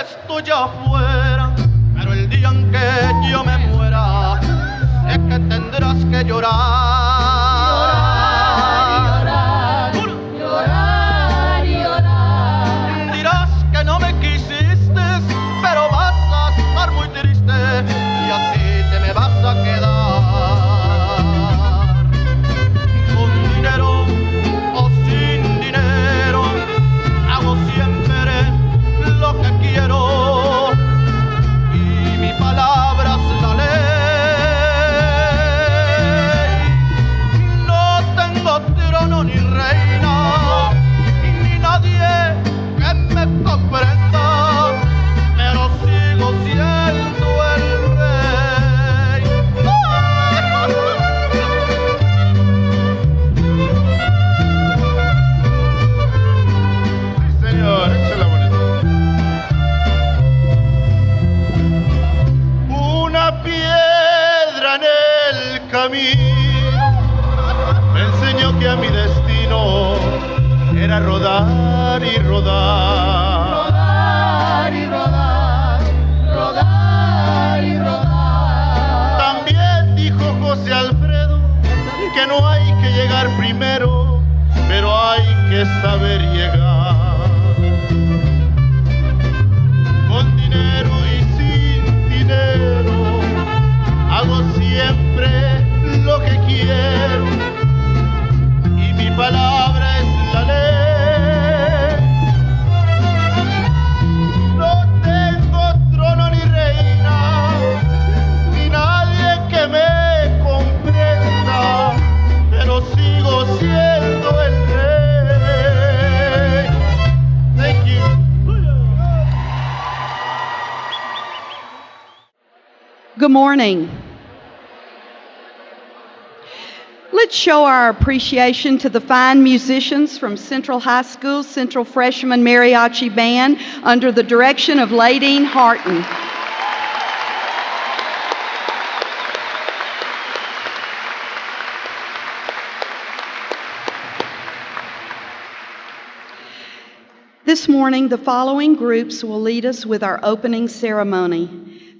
esto ya fuera, pero el día en que yo me muera, sé que tendrás que llorar. Llorar y llorar. Dirás que no me quisiste, pero vas a estar muy triste y así te me vas a quedar. Con dinero o sin dinero, hago siempre lo que quiero y mi palabra es la ley. No tengo trono ni reina, ni nadie que me comprenda, pero sigo siendo el rey. Sí, señor, échala bonito. Una piedra en el camino me enseñó que a mi destino era rodar y rodar. Rodar y rodar, rodar y rodar. También dijo José Alfredo que no hay que llegar primero, pero hay que saber llegar. Con dinero y sin dinero, hago siempre lo que quiero y mi palabra es la ley. No tengo trono ni reina, ni nadie que me comprenda, pero sigo siendo el rey. Thank you. Good morning. Let's show our appreciation to the fine musicians from Central High School Central Freshman Mariachi Band under the direction of Ladine Harton. This morning, the following groups will lead us with our opening ceremony.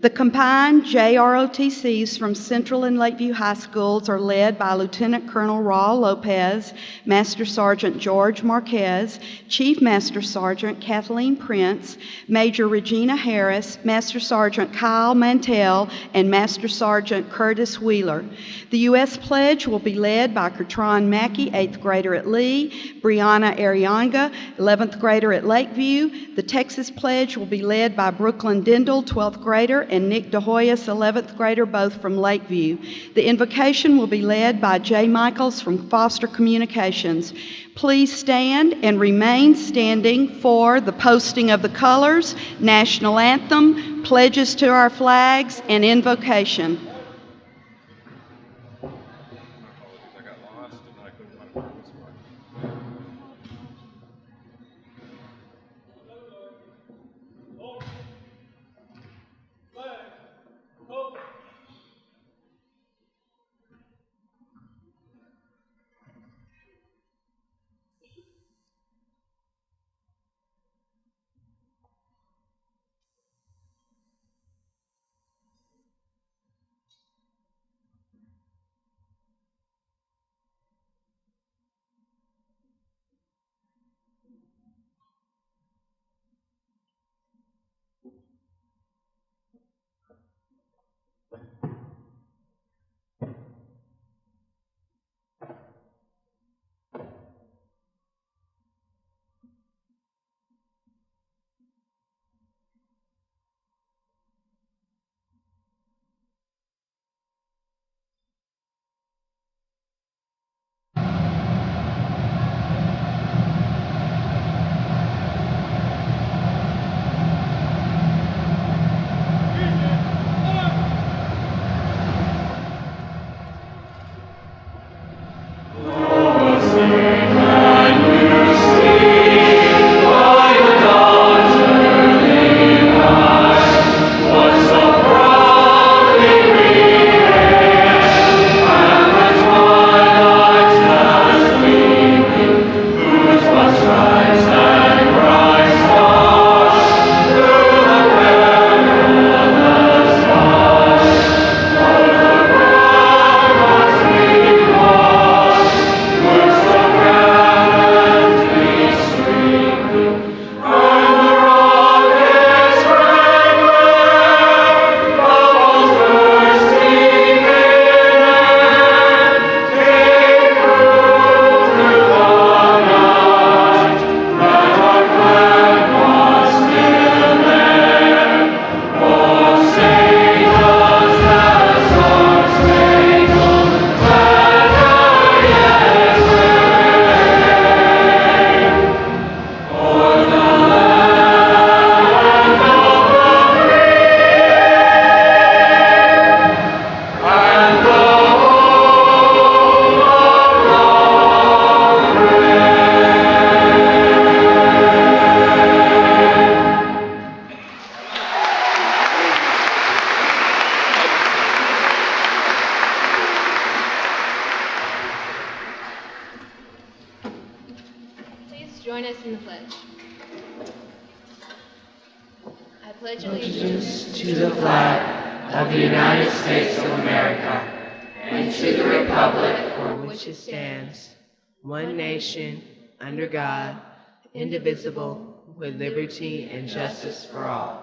The combined JROTCs from Central and Lakeview High Schools are led by Lieutenant Colonel Raul Lopez, Master Sergeant George Marquez, Chief Master Sergeant Kathleen Prince, Major Regina Harris, Master Sergeant Kyle Mantell, and Master Sergeant Curtis Wheeler. The U.S. Pledge will be led by Kertron Mackey, 8th grader at Lee, Brianna Arianga, 11th grader at Lakeview. The Texas Pledge will be led by Brooklyn Dindle, 12th grader, and Nick DeHoyas, 11th grader, both from Lakeview. The invocation will be led by Jay Michaels from Foster Communications. Please stand and remain standing for the posting of the colors, national anthem, pledges to our flags, and invocation. pledge allegiance to the flag of the United States of America and to the republic for which it stands, one nation, under God, indivisible, with liberty and justice for all.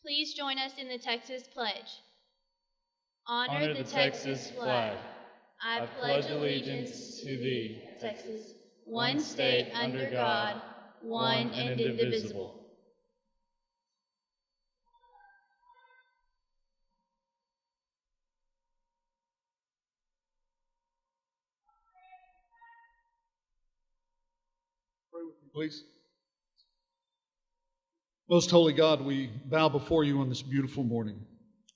Please join us in the Texas Pledge. Honor the Texas flag. I pledge allegiance to thee, Texas, one state under God, one and indivisible. Pray with me, please. Most holy God, we bow before you on this beautiful morning,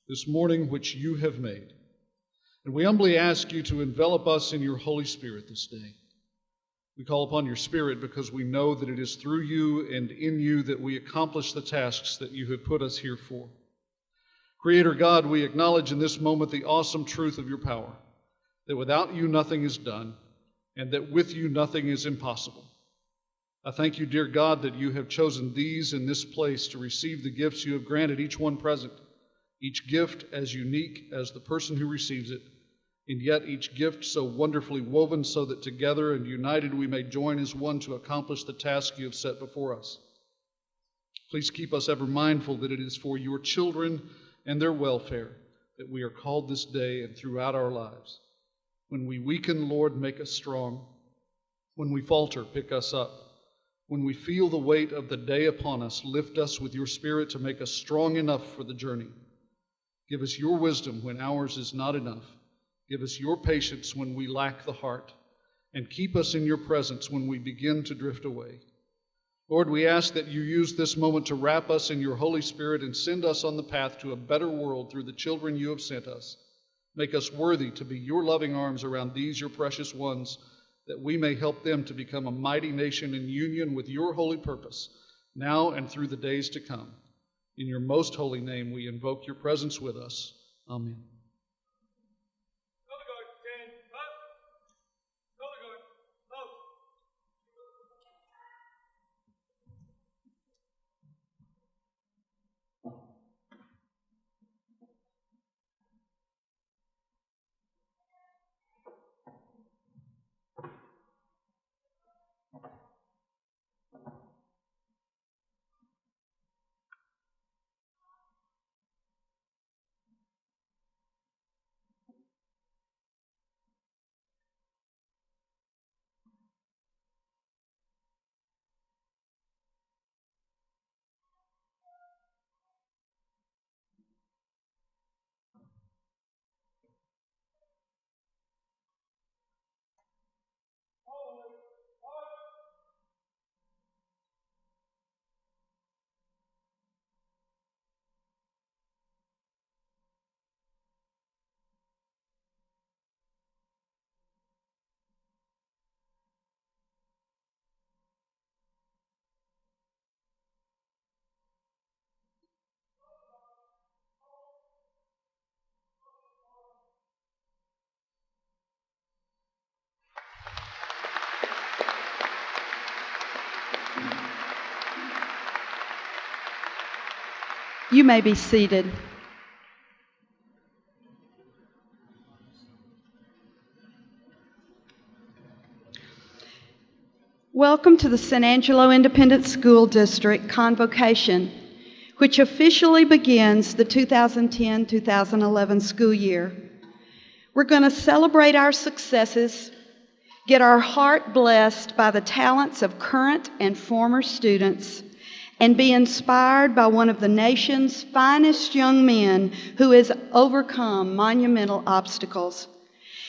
this morning which you have made. And we humbly ask you to envelop us in your Holy Spirit this day. We call upon your Spirit because we know that it is through you and in you that we accomplish the tasks that you have put us here for. Creator God, we acknowledge in this moment the awesome truth of your power, that without you nothing is done, and that with you nothing is impossible. I thank you, dear God, that you have chosen these in this place to receive the gifts you have granted each one present, each gift as unique as the person who receives it, and yet each gift so wonderfully woven so that together and united we may join as one to accomplish the task you have set before us. Please keep us ever mindful that it is for your children and their welfare that we are called this day and throughout our lives. When we weaken, Lord, make us strong. When we falter, pick us up. When we feel the weight of the day upon us, lift us with your Spirit to make us strong enough for the journey. Give us your wisdom when ours is not enough. Give us your patience when we lack the heart. And keep us in your presence when we begin to drift away. Lord, we ask that you use this moment to wrap us in your Holy Spirit and send us on the path to a better world through the children you have sent us. Make us worthy to be your loving arms around these, your precious ones, that we may help them to become a mighty nation in union with your holy purpose, now and through the days to come. In your most holy name, we invoke your presence with us. Amen. You may be seated. Welcome to the San Angelo Independent School District Convocation, which officially begins the 2010-2011 school year. We're going to celebrate our successes, get our heart blessed by the talents of current and former students, and be inspired by one of the nation's finest young men who has overcome monumental obstacles.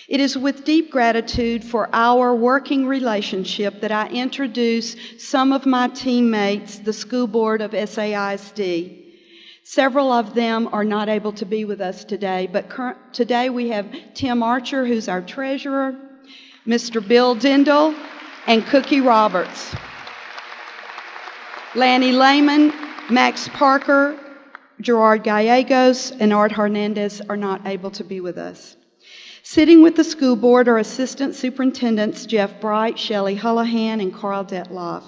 It is with deep gratitude for our working relationship that I introduce some of my teammates, the school board of SAISD. Several of them are not able to be with us today, but today we have Tim Archer, who's our treasurer, Mr. Bill Dindal, and Cookie Roberts. Lanny Lehman, Max Parker, Gerard Gallegos, and Art Hernandez are not able to be with us. Sitting with the school board are Assistant Superintendents Jeff Bright, Shelley Hullahan, and Carl Detloff.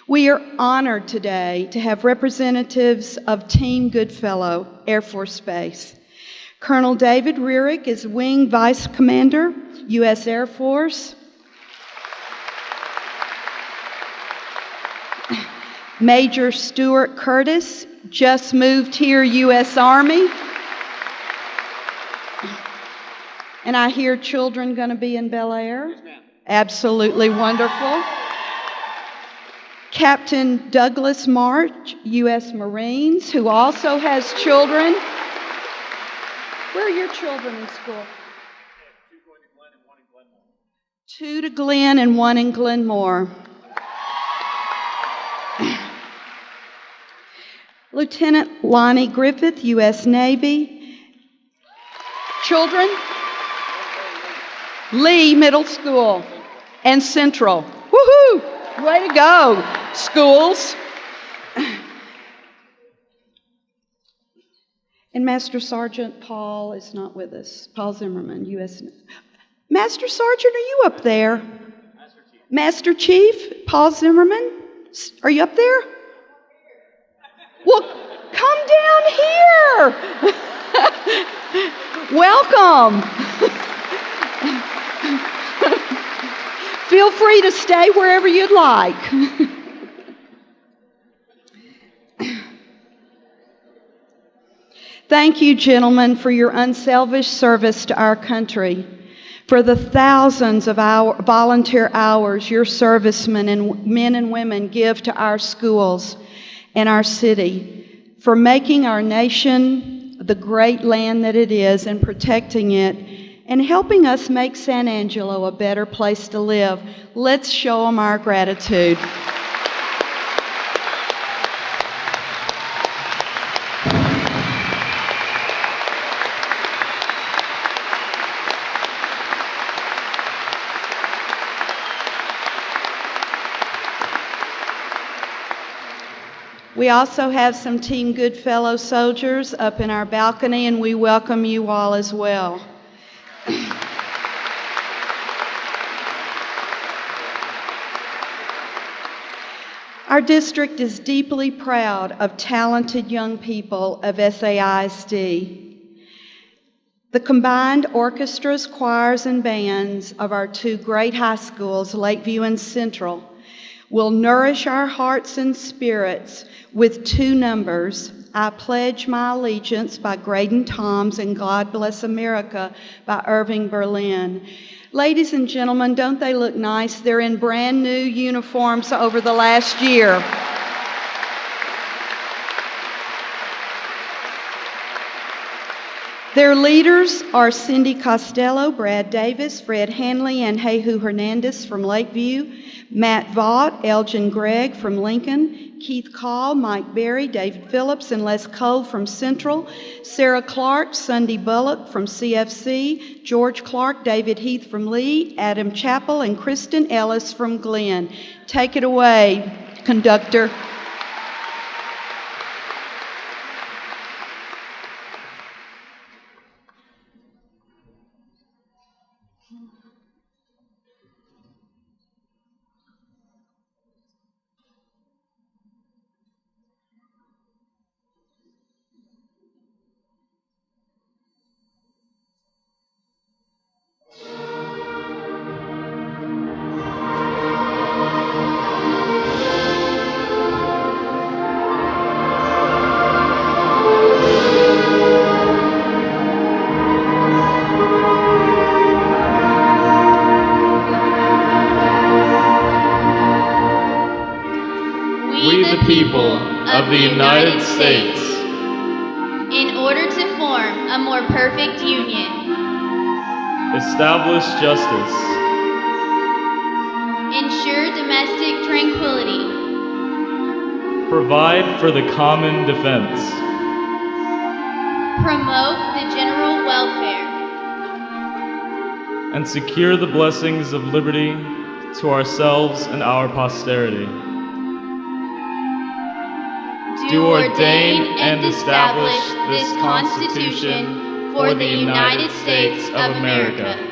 We are honored today to have representatives of Team Goodfellow, Air Force Base. Colonel David Rearick is Wing Vice Commander, U.S. Air Force. Major Stuart Curtis just moved here, U.S. Army. And I hear children going to be in Bel Air. Yes, ma'am. Absolutely wonderful. Captain Douglas March, U.S. Marines, who also has children. Where are your children in school? Two to Glenn and one in Glenmore. Lieutenant Lonnie Griffith, U.S. Navy. Children? Lee Middle School and Central. Woohoo! Way to go, schools. And Master Sergeant Paul is not with us. Paul Zimmerman, U.S. Master Sergeant, are you up there? Master Chief Paul Zimmerman, are you up there? Well, come down here. Welcome. Feel free to stay wherever you'd like. Thank you, gentlemen, for your unselfish service to our country, for the thousands of volunteer hours your servicemen and men and women give to our schools and our city, for making our nation the great land that it is and protecting it, and helping us make San Angelo a better place to live. Let's show them our gratitude. We also have some Team Goodfellow soldiers up in our balcony, and we welcome you all as well. Our district is deeply proud of talented young people of SAISD. The combined orchestras, choirs, and bands of our two great high schools, Lakeview and Central, will nourish our hearts and spirits with two numbers, I Pledge My Allegiance by Graydon Toms and God Bless America by Irving Berlin. Ladies and gentlemen, don't they look nice? They're in brand new uniforms over the last year. Their leaders are Cindy Costello, Brad Davis, Fred Hanley, and Jehu Hernandez from Lakeview, Matt Vaught, Elgin Gregg from Lincoln, Keith Call, Mike Berry, David Phillips, and Les Cole from Central, Sarah Clark, Sunday Bullock from CFC, George Clark, David Heath from Lee, Adam Chappell, and Kristen Ellis from Glenn. Take it away, conductor. Of the United States, in order to form a more perfect union, establish justice, ensure domestic tranquility, provide for the common defense, promote the general welfare, and secure the blessings of liberty to ourselves and our posterity. Do ordain and establish this Constitution for the United States of America.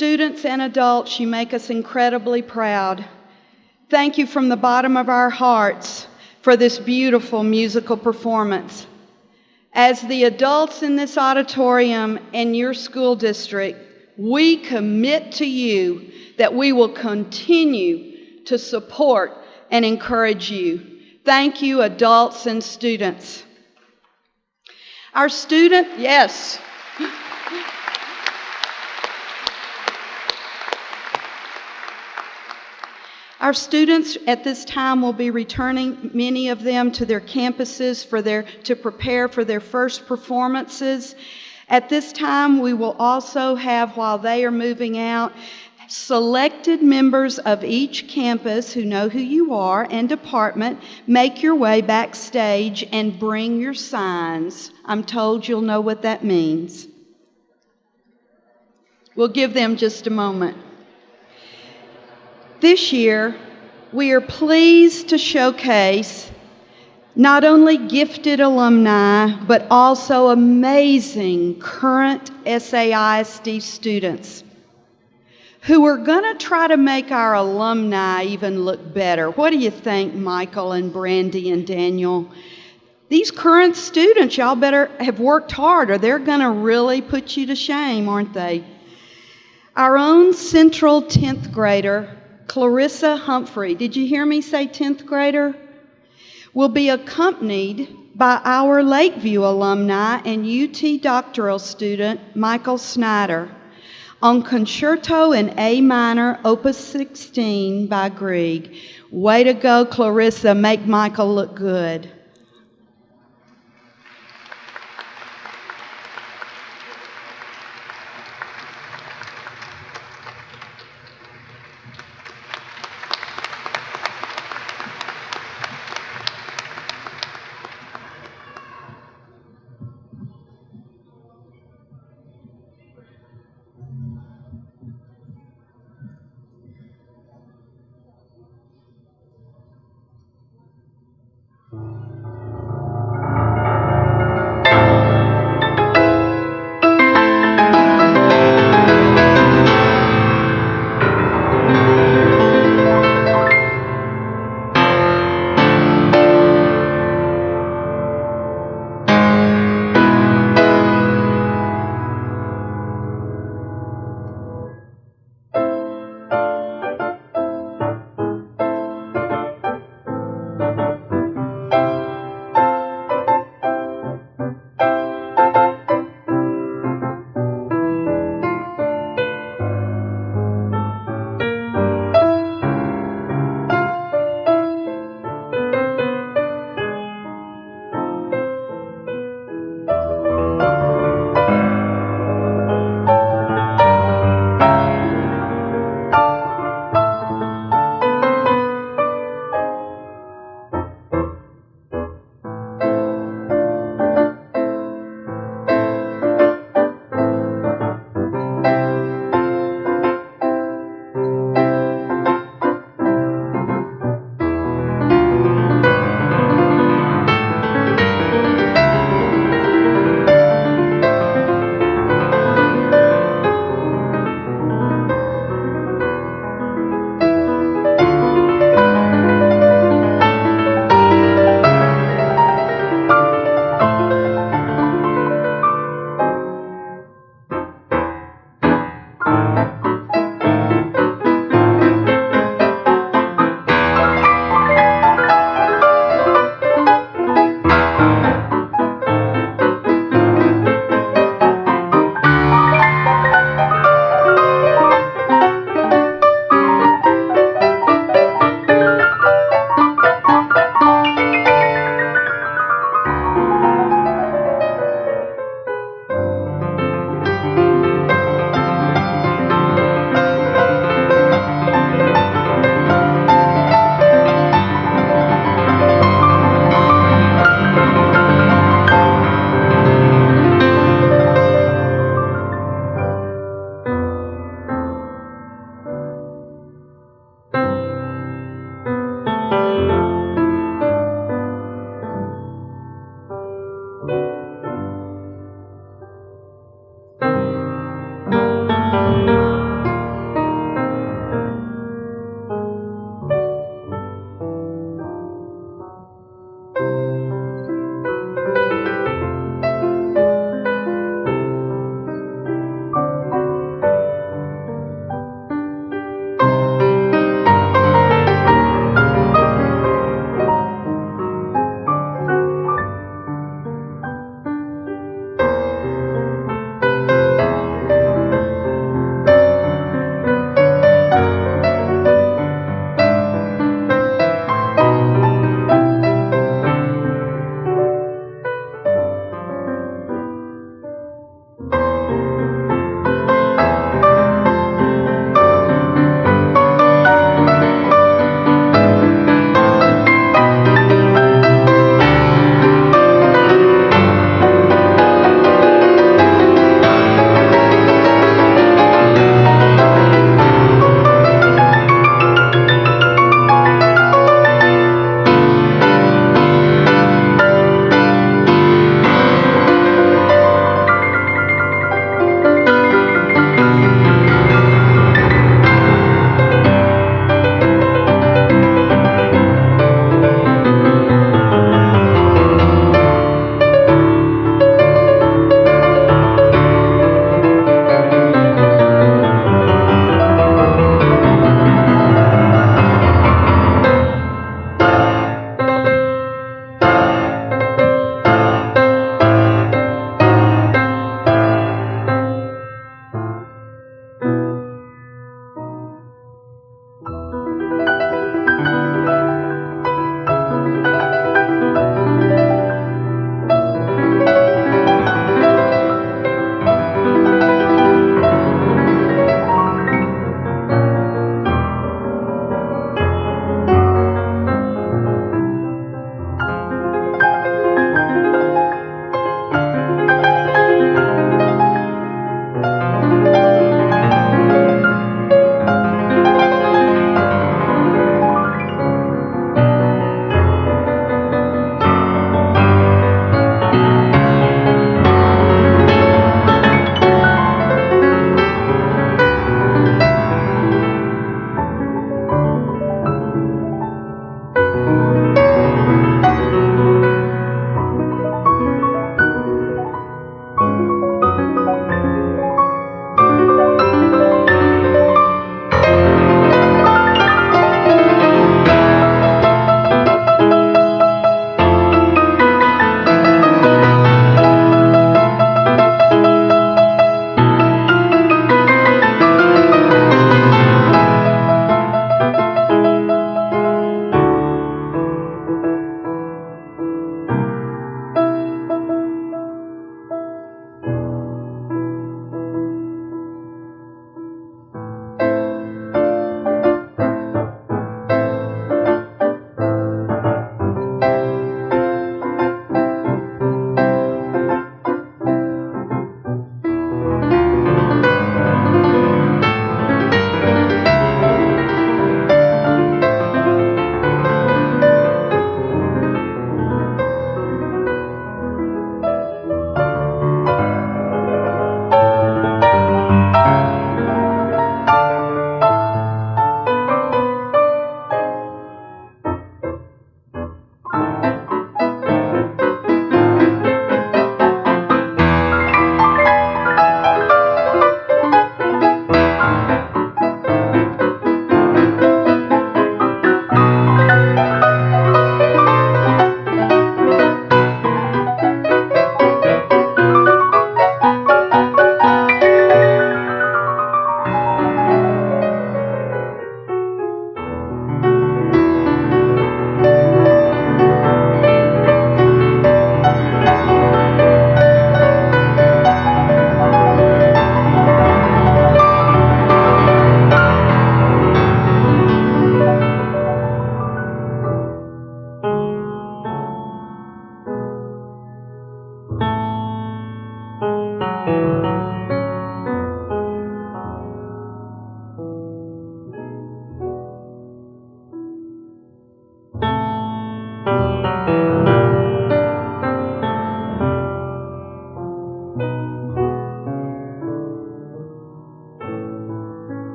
Students and adults, you make us incredibly proud. Thank you from the bottom of our hearts for this beautiful musical performance. As the adults in this auditorium and your school district, we commit to you that we will continue to support and encourage you. Thank you, adults and students. Our students at this time will be returning, many of them, to their campuses to prepare for their first performances. At this time, we will also have, while they are moving out, selected members of each campus who know who you are and department make your way backstage and bring your signs. I'm told you'll know what that means. We'll give them just a moment. This year, we are pleased to showcase not only gifted alumni, but also amazing current SAISD students who are going to try to make our alumni even look better. What do you think, Michael and Brandy and Daniel? These current students, y'all better have worked hard or they're going to really put you to shame, aren't they? Our own Central 10th grader, Clarissa Humphrey, did you hear me say 10th grader? Will be accompanied by our Lakeview alumni and UT doctoral student, Michael Snyder, on Concerto in A minor, Opus 16 by Grieg. Way to go, Clarissa. Make Michael look good.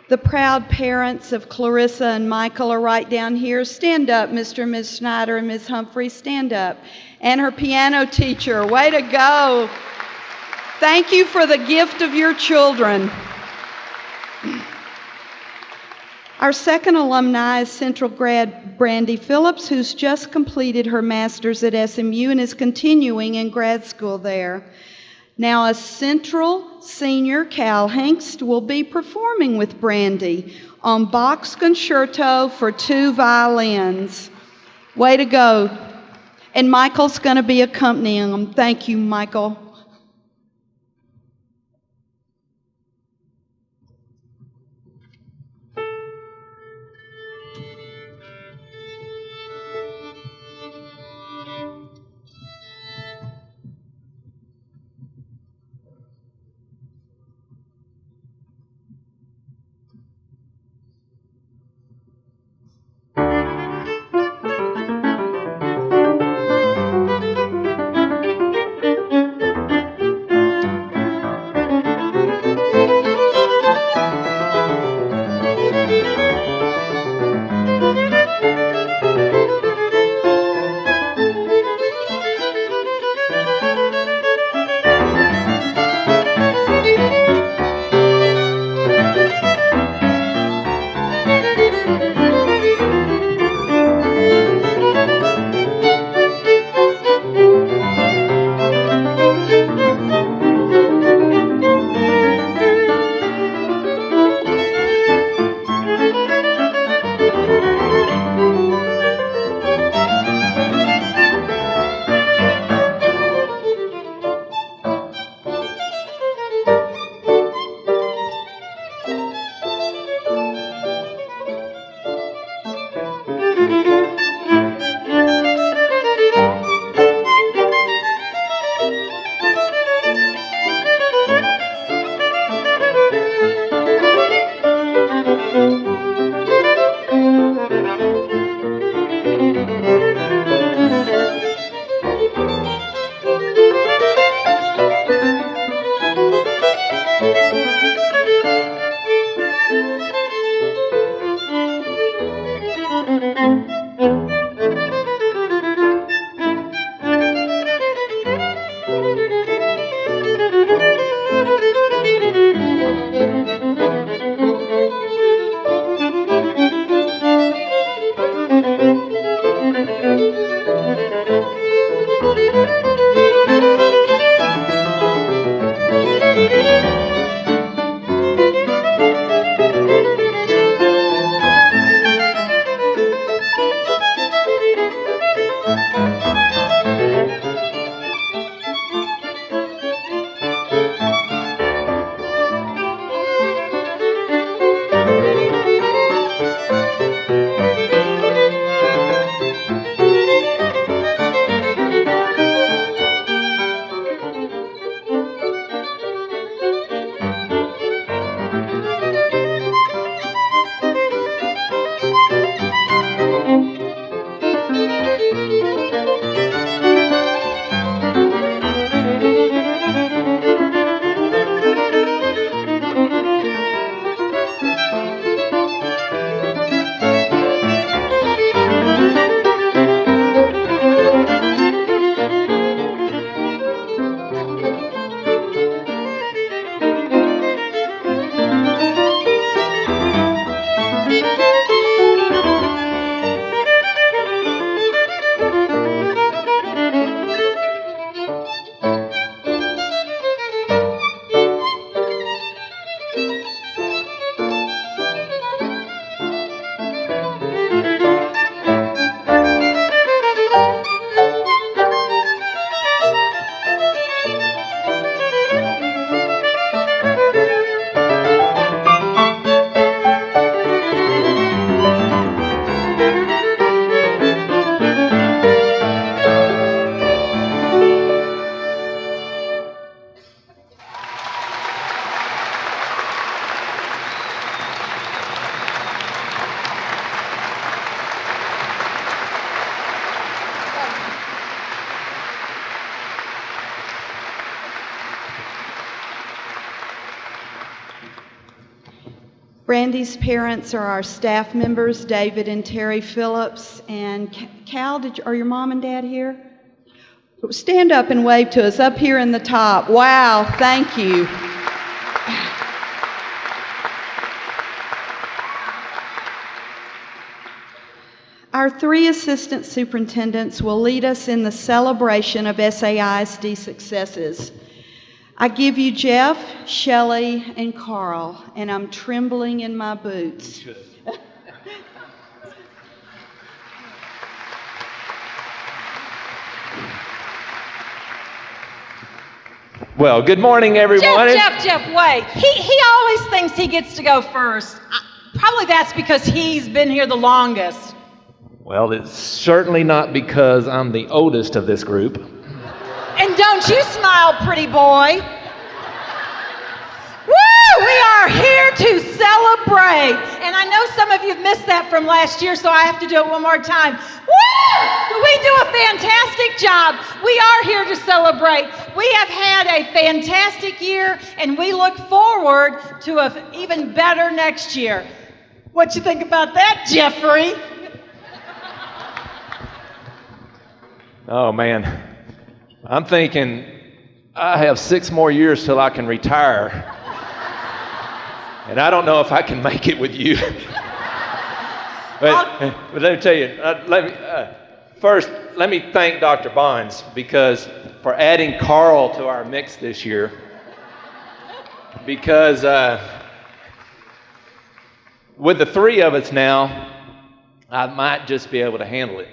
The proud parents of Clarissa and Michael are right down here. Stand up, Mr. and Ms. Schneider and Ms. Humphrey, stand up. And her piano teacher, way to go. Thank you for the gift of your children. Our second alumni is Central grad Brandy Phillips, who's just completed her master's at SMU and is continuing in grad school there. Now, a Central senior, Cal Hengst, will be performing with Brandy on Bach's Concerto for 2 violins. Way to go. And Michael's going to be accompanying them. Thank you, Michael. Brandy's parents are our staff members, David and Terry Phillips. And Cal, are your mom and dad here? Stand up and wave to us up here in the top. Wow, thank you. Our 3 assistant superintendents will lead us in the celebration of SAISD successes. I give you Jeff, Shelley, and Carl, and I'm trembling in my boots. Well, good morning, everyone. Jeff, wait. He always thinks he gets to go first. Probably that's because he's been here the longest. Well, it's certainly not because I'm the oldest of this group. And don't you smile, pretty boy. Woo! We are here to celebrate. And I know some of you have missed that from last year, so I have to do it one more time. Woo! We do a fantastic job. We are here to celebrate. We have had a fantastic year, and we look forward to an even better next year. What you think about that, Jeffrey? Oh, man. I'm thinking I have 6 more years till I can retire. And I don't know if I can make it with you. but let me tell you, first, let me thank Dr. Bonds for adding Carl to our mix this year. Because with the 3 of us now, I might just be able to handle it.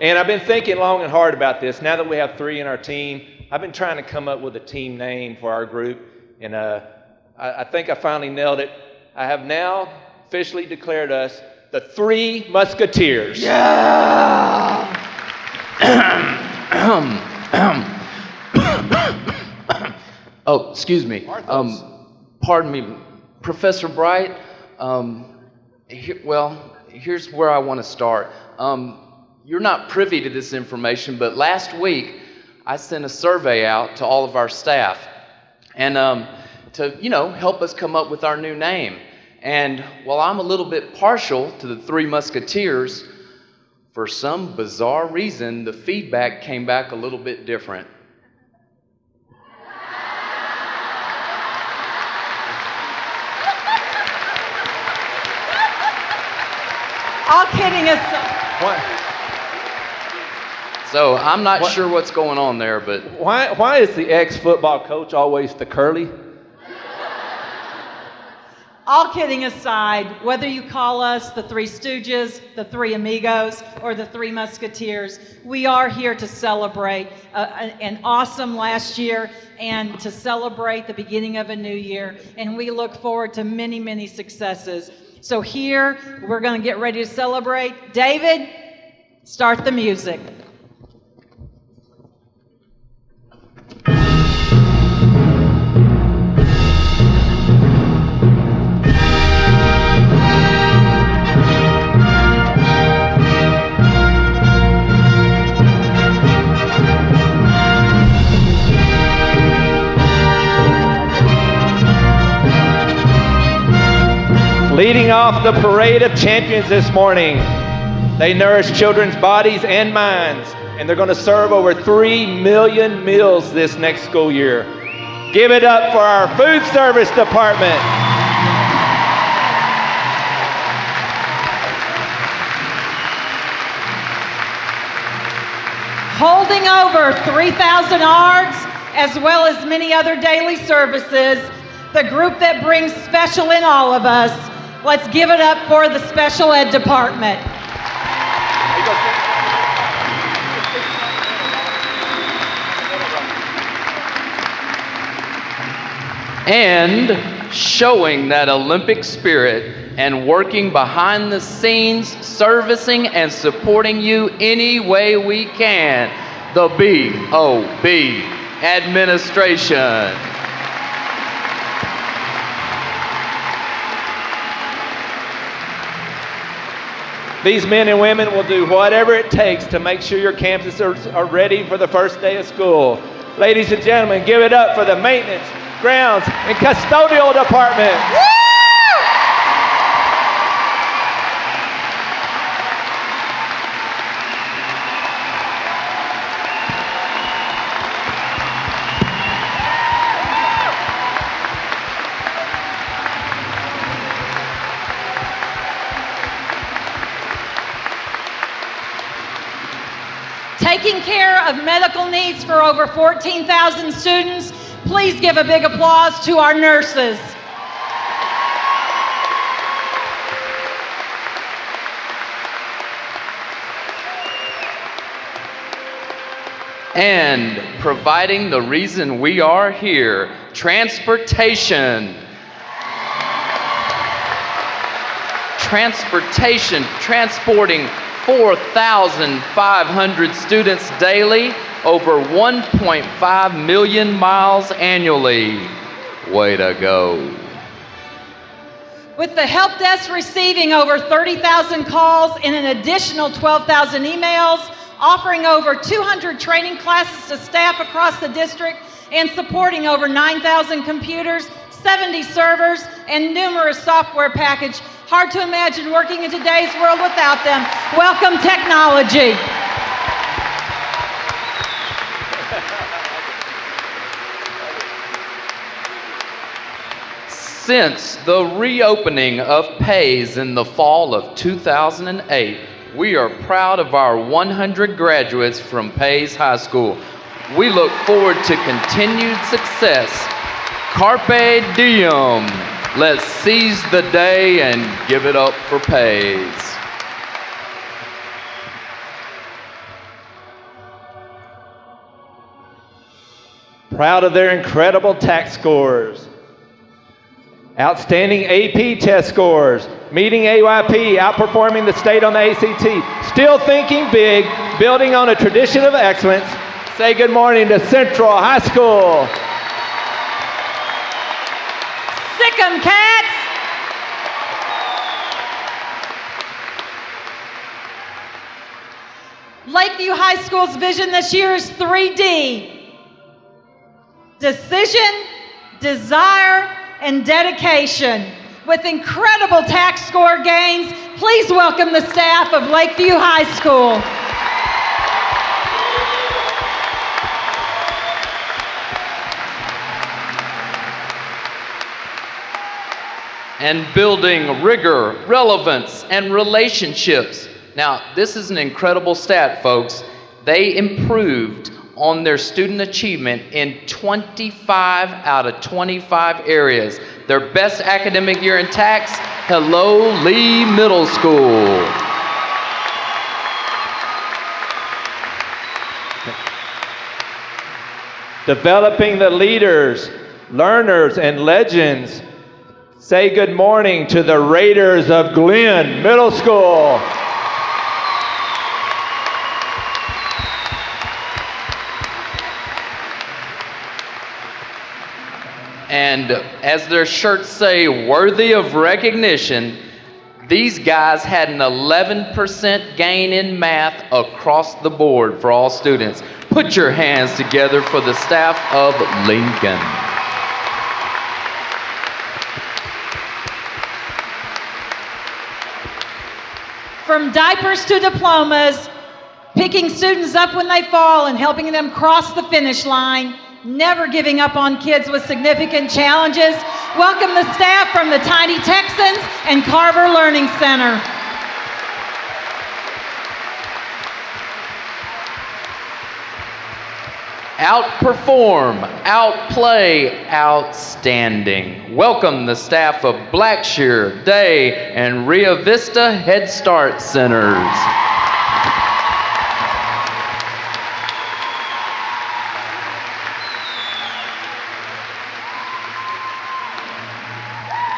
And I've been thinking long and hard about this. Now that we have 3 in our team, I've been trying to come up with a team name for our group. And I think I finally nailed it. I have now officially declared us the 3 Musketeers. Yeah! Oh, excuse me. Pardon me, Professor Bright. Here's where I want to start. You're not privy to this information, but last week I sent a survey out to all of our staff and to help us come up with our new name. And while I'm a little bit partial to the 3 Musketeers, for some bizarre reason the feedback came back a little bit different. All kidding aside. What? So I'm not sure what's going on there, but Why is the ex-football coach always the curly? All kidding aside, whether you call us the 3 Stooges, the 3 Amigos, or the 3 Musketeers, we are here to celebrate an awesome last year and to celebrate the beginning of a new year. And we look forward to many, many successes. So here, we're going to get ready to celebrate. David, start the music. Leading off the parade of champions this morning, they nourish children's bodies and minds, and they're going to serve over 3 million meals this next school year. Give it up for our food service department. Holding over 3,000 ARDs, as well as many other daily services, the group that brings special in all of us. Let's give it up for the special ed department. and showing that Olympic spirit and working behind the scenes, servicing and supporting you any way we can, the BOB administration. These men and women will do whatever it takes to make sure your campuses are ready for the first day of school. Ladies and gentlemen, give it up for the maintenance, grounds, and custodial department. Woo! taking care of medical needs for over 14,000 students. Please give a big applause to our nurses. And providing the reason we are here, transportation. Transporting 4,500 students daily, over 1.5 million miles annually. Way to go. With the help desk receiving over 30,000 calls and an additional 12,000 emails, offering over 200 training classes to staff across the district, and supporting over 9,000 computers, 70 servers, and numerous software packages. Hard to imagine working in today's world without them. Welcome, technology. Since the reopening of PAYS in the fall of 2008, we are proud of our 100 graduates from PAYS High School. We look forward to continued success. Carpe diem. Let's seize the day and give it up for PAYS. Proud of their incredible TAC scores. Outstanding AP test scores. Meeting AYP, outperforming the state on the ACT. Still thinking big, building on a tradition of excellence. Say good morning to Central High School. Sick 'em, cats! Lakeview High School's vision this year is 3D. Decision, desire, and dedication. With incredible TAC score gains, please welcome the staff of Lakeview High School. And building rigor, relevance, and relationships. Now, this is an incredible stat, folks. They improved on their student achievement in 25 out of 25 areas. Their best academic year in TACs, hello, Lee Middle School. Developing the leaders, learners, and legends. Say good morning to the Raiders of Glenn Middle School. And as their shirts say, worthy of recognition, these guys had an 11% gain in math across the board for all students. Put your hands together for the staff of Lincoln. From diapers to diplomas, picking students up when they fall and helping them cross the finish line, never giving up on kids with significant challenges. Welcome the staff from the Tiny Texans and Carver Learning Center. Outperform, outplay, outstanding. Welcome the staff of Blackshear, Day, and Rio Vista Head Start Centers.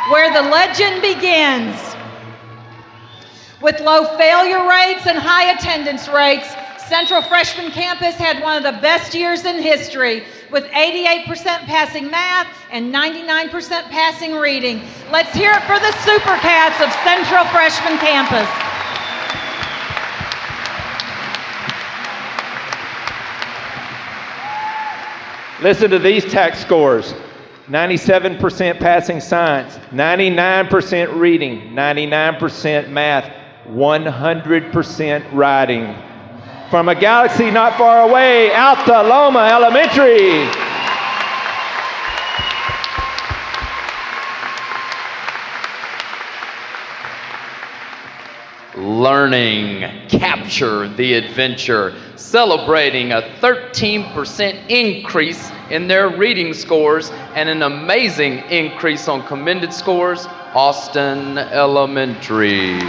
Where the legend begins. With low failure rates and high attendance rates, Central Freshman Campus had one of the best years in history, with 88% passing math and 99% passing reading. Let's hear it for the Super Cats of Central Freshman Campus. Listen to these TAC scores. 97% passing science, 99% reading, 99% math, 100% writing. From a galaxy not far away, Alta Loma Elementary. learning, capture the adventure, celebrating a 13% increase in their reading scores and an amazing increase on commended scores, Austin Elementary.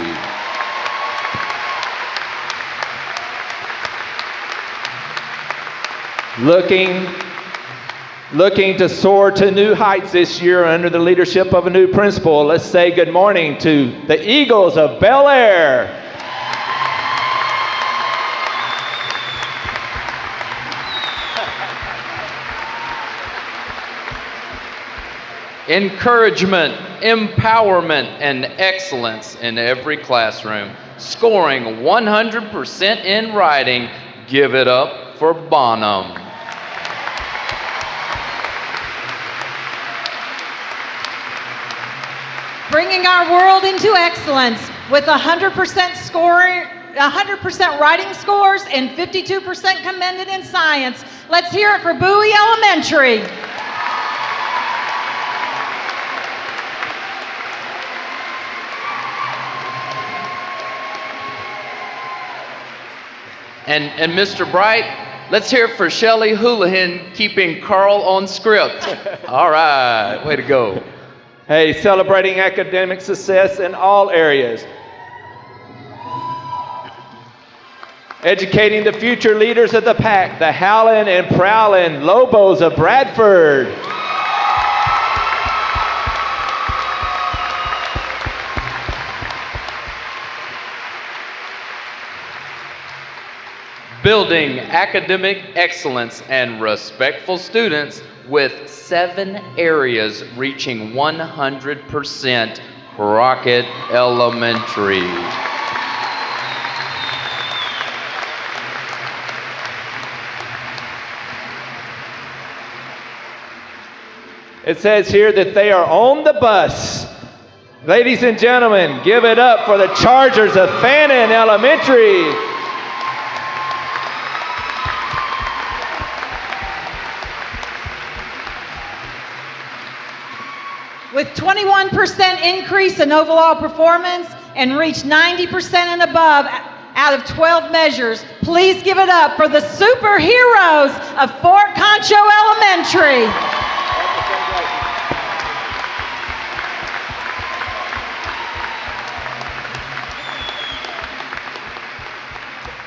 Looking to soar to new heights this year under the leadership of a new principal. Let's say good morning to the Eagles of Bel Air. Encouragement, empowerment, and excellence in every classroom. Scoring 100% in writing. Give it up for Bonham. Bringing our world into excellence with 100% scoring, 100% writing scores, and 52% commended in science. Let's hear it for Bowie Elementary. And Mr. Bright, let's hear it for Shelley Houlihan keeping Carl on script. All right, way to go. Hey, celebrating academic success in all areas. Educating the future leaders of the pack, the Howlin' and Prowlin' Lobos of Bradford. Building academic excellence and respectful students with 7 areas reaching 100%, Crockett Elementary. It says here that they are on the bus. Ladies and gentlemen, give it up for the Chargers of Fannin Elementary. With 21% increase in overall performance and reached 90% and above out of 12 measures, please give it up for the superheroes of Fort Concho Elementary.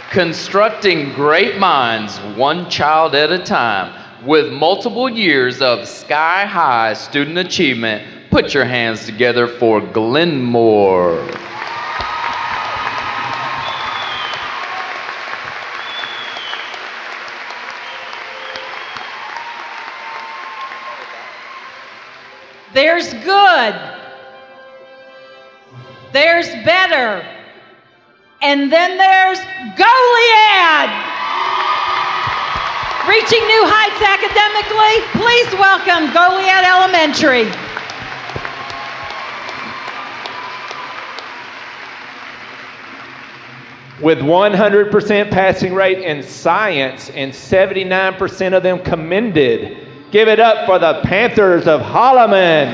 Constructing great minds, one child at a time, with multiple years of sky-high student achievement. Put your hands together for Glenmore. There's good. There's better. And then there's Goliad. Reaching new heights academically, please welcome Goliad Elementary. With 100% passing rate in science and 79% of them commended. Give it up for the Panthers of Holloman.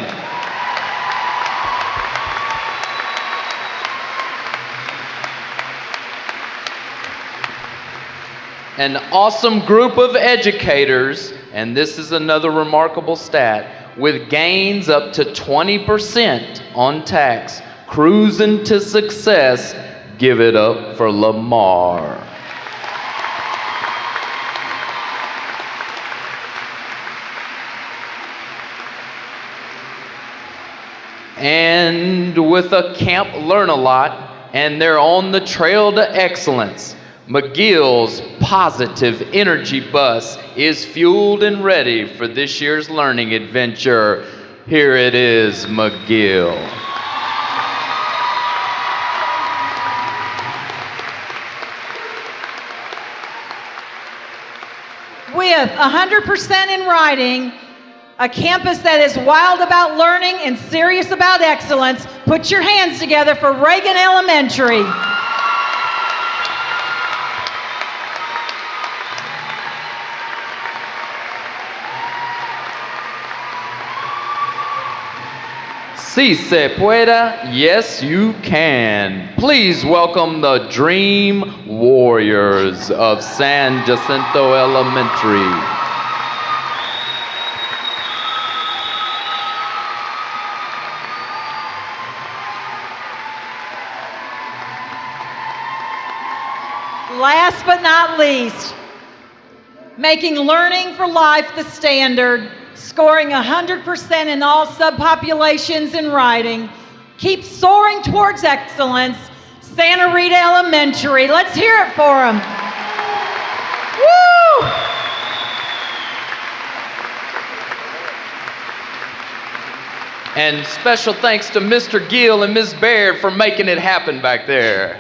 An awesome group of educators, and this is another remarkable stat, with gains up to 20% on tax, cruising to success. Give it up for Lamar. And with a Camp Learn a Lot, and they're on the trail to excellence. McGill's Positive Energy Bus is fueled and ready for this year's learning adventure. Here it is, McGill. With 100% in writing, a campus that is wild about learning and serious about excellence, put your hands together for Reagan Elementary. Si se puede, yes you can. Please welcome the Dream Warriors of San Jacinto Elementary. Last but not least, making learning for life the standard, scoring 100% in all subpopulations in writing, keep soaring towards excellence, Santa Rita Elementary. Let's hear it for them. Woo! And special thanks to Mr. Gill and Ms. Baird for making it happen back there.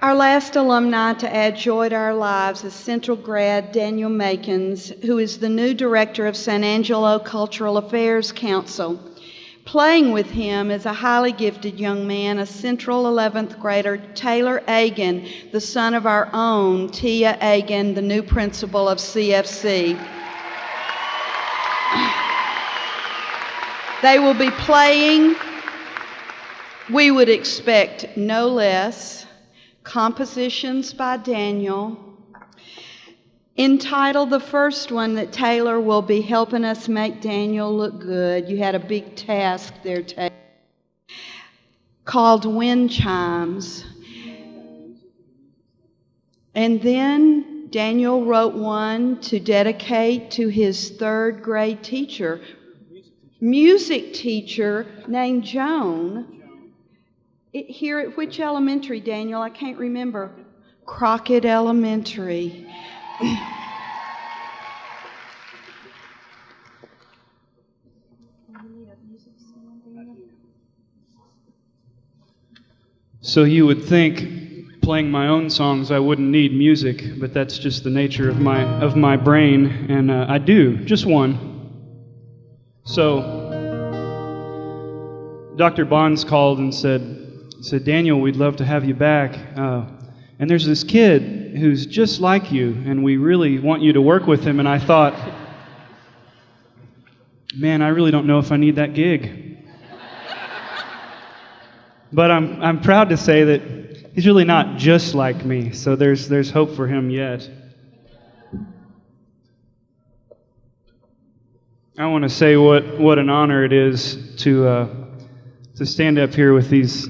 Our last alumni to add joy to our lives is Central grad Daniel Makins, who is the new director of San Angelo Cultural Affairs Council. Playing with him is a highly gifted young man, a Central 11th grader, Taylor Agan, the son of our own Tia Agan, the new principal of CFC. They will be playing, we would expect no less, compositions by Daniel. Entitled the first one that Taylor will be helping us make Daniel look good. You had a big task there, Taylor. Called Wind Chimes. And then Daniel wrote one to dedicate to his third grade teacher, music teacher named Joan. Here at which elementary, Daniel? I can't remember. Crockett Elementary. So you would think playing my own songs I wouldn't need music, but that's just the nature of my brain, and I do, just one. So Dr. Bonds called and said, Daniel, we'd love to have you back. And there's this kid who's just like you, and we really want you to work with him. And I thought, man, I really don't know if I need that gig. But I'm proud to say that he's really not just like me, so there's hope for him yet. I want to say what an honor it is to stand up here with these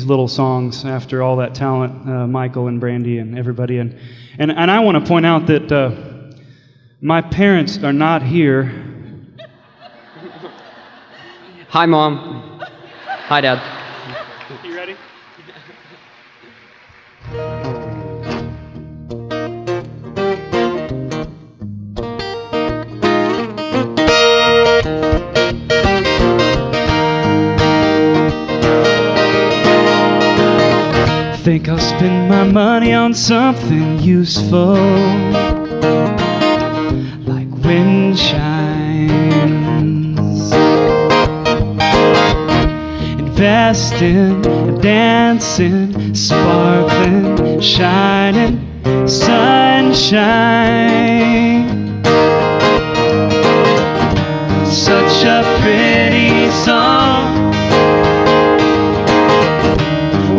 little songs after all that talent, Michael and Brandy and everybody. And I want to point out that my parents are not here. Hi, Mom. Hi, Dad. You ready? Think I'll spend my money on something useful, like wind chimes. Investing, dancing, sparkling, shining, sunshine. Such a pretty song.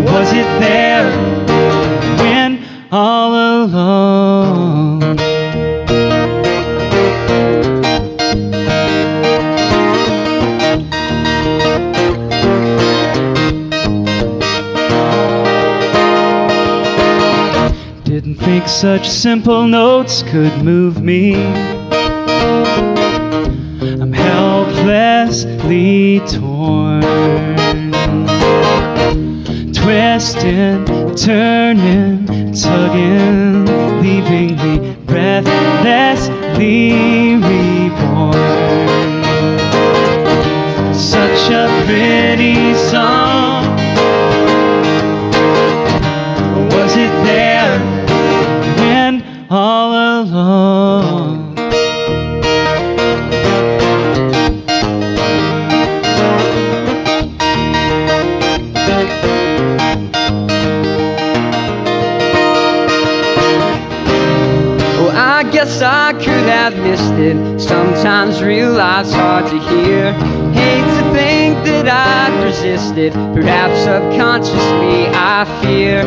Was it there when all along? Didn't think such simple notes could move me. I'm helplessly torn, twisting, turning, tugging, leaving me breathlessly reborn. Such a pretty song. Was it there when all along? Oh, I Guess I could have missed it. Sometimes real life's hard to hear. Hate to think that I'd resist it. Perhaps subconsciously I fear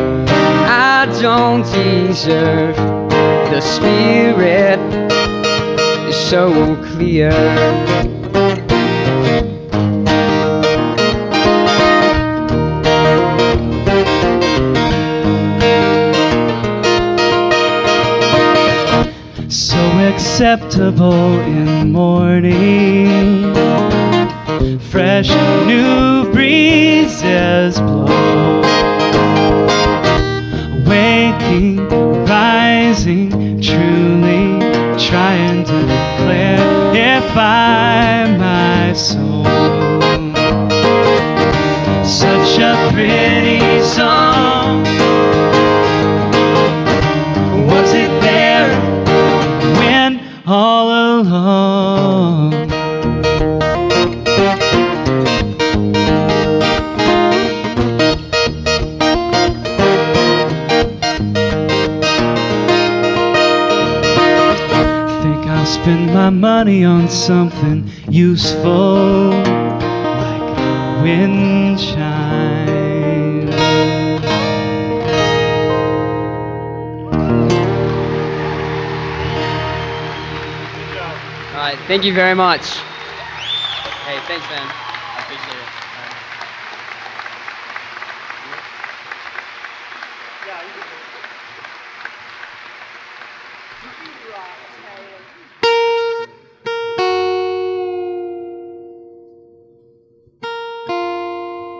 I don't deserve the spirit is so clear. So acceptable in morning, fresh new breezes blow. Waking, rising, truly trying to clarify my soul. Such a pretty song. Was it there when all along? Think I'll spend my money on something useful, like wind chime. All right, thank you very much. Hey, thanks, man. I appreciate it.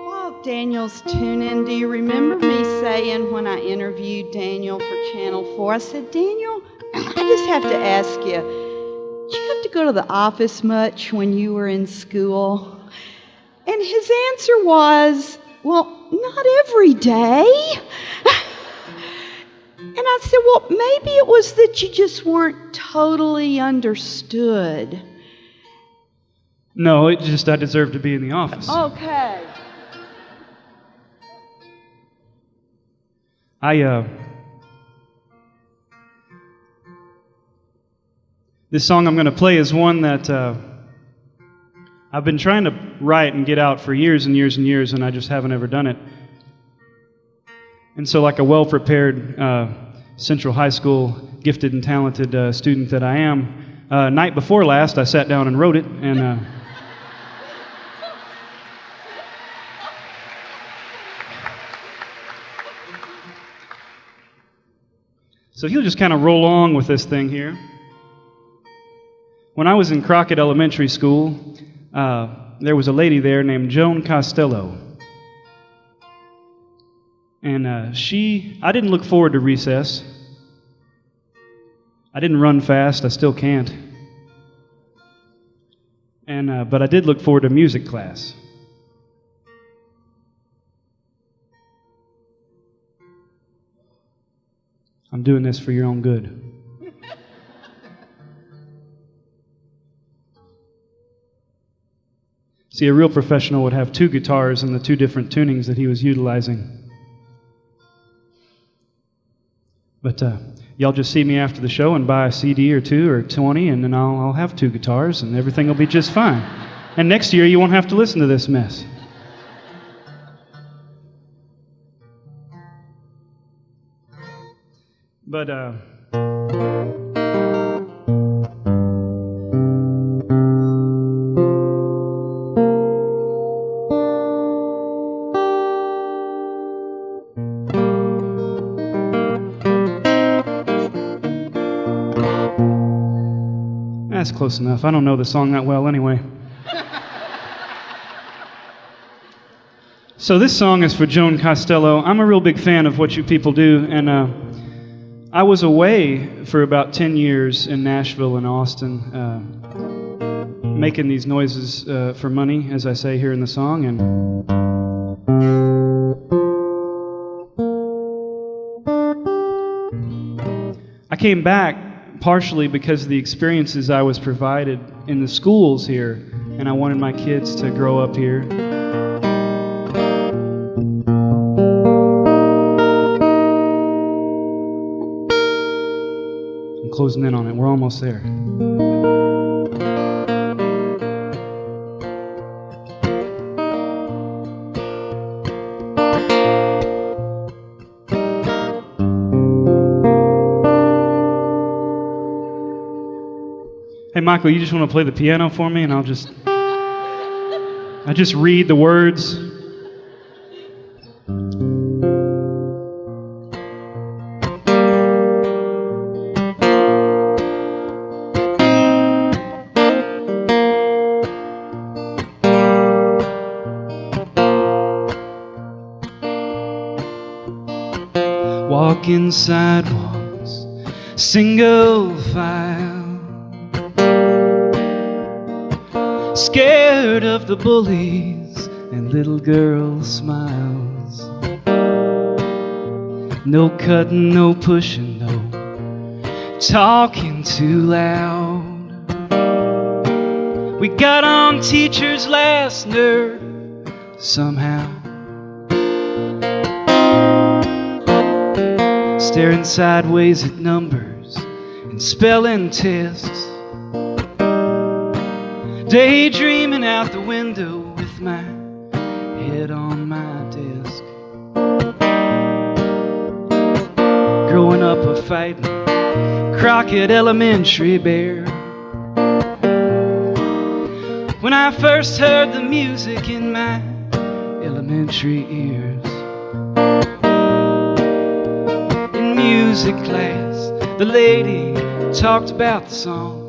While Daniel's tuning, do you remember me saying when I interviewed Daniel for Channel 4, I said, Daniel, I just have to ask you, did you have to go to the office much when you were in school? And his answer was, well, not every day. And I said, well, maybe it was that you just weren't totally understood. No, it just I deserve to be in the office. Okay. This song I'm going to play is one that I've been trying to write and get out for years and years and years, and I just haven't ever done it. And so, like a well-prepared Central High School gifted and talented student that I am, night before last, I sat down and wrote it, and so you'll just kind of roll along with this thing here. When I was in Crockett Elementary School, there was a lady there named Joan Costello. And I didn't look forward to recess. I didn't run fast, I still can't. But I did look forward to music class. I'm doing this for your own good. See, a real professional would have two guitars and the two different tunings that he was utilizing. But y'all just see me after the show and buy a CD or two or 20, and then I'll have two guitars, and everything will be just fine. And next year, you won't have to listen to this mess. But that's close enough. I don't know the song that well anyway. So this song is for Joan Costello. I'm a real big fan of what you people do, and I was away for about 10 years in Nashville and Austin, making these noises for money, as I say here in the song, and I came back partially because of the experiences I was provided in the schools here, and I wanted my kids to grow up here. I'm closing in on it. We're almost there. Hey, Michael, you just want to play the piano for me, and I just read the words. Walking sidewalks, single file. Scared of the bullies and little girl smiles. No cutting, no pushing, no talking too loud. We got on teachers' last nerve somehow. Staring sideways at numbers and spelling tests. Daydreaming out the window with my head on my desk. Growing up a fighting Crockett Elementary bear. When I first heard the music in my elementary ears. In music class, the lady talked about the songs.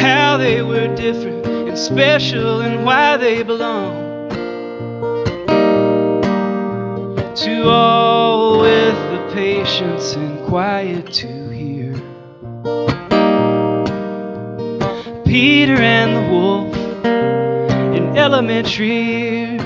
How they were different and special and why they belong. To all with the patience and quiet to hear. Peter and the wolf in elementary years.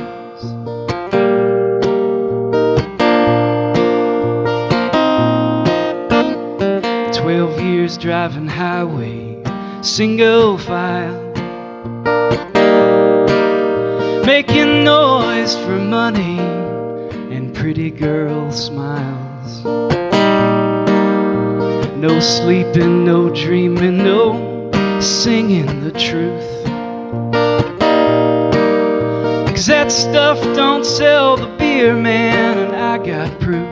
12 years driving highway, single file, making noise for money and pretty girl smiles. No sleeping, no dreaming, no singing the truth. 'Cause that stuff don't sell the beer, man, and I got proof.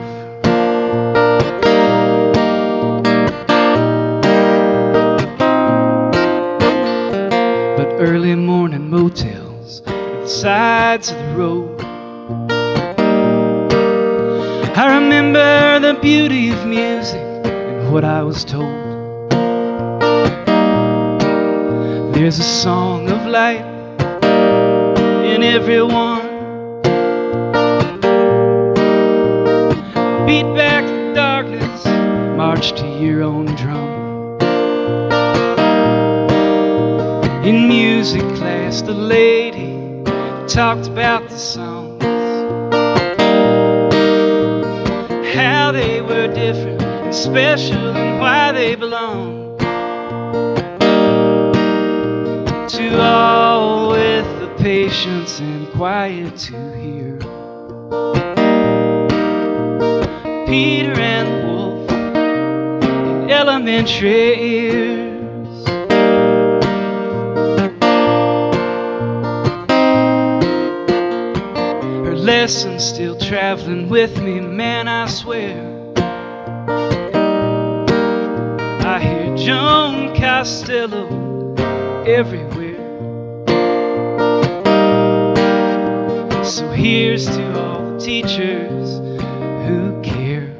Early morning motels at the sides of the road. I remember the beauty of music and what I was told. There's a song of light in everyone. Beat back the darkness, march to your own drum. In music class, the lady talked about the songs, how they were different and special and why they belong. To all with the patience and quiet to hear. Peter and the wolf in elementary years. Lessons still traveling with me, man, I swear. I hear Joan Costello everywhere. So here's to all the teachers who care.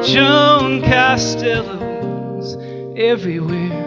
Joan Costello's everywhere.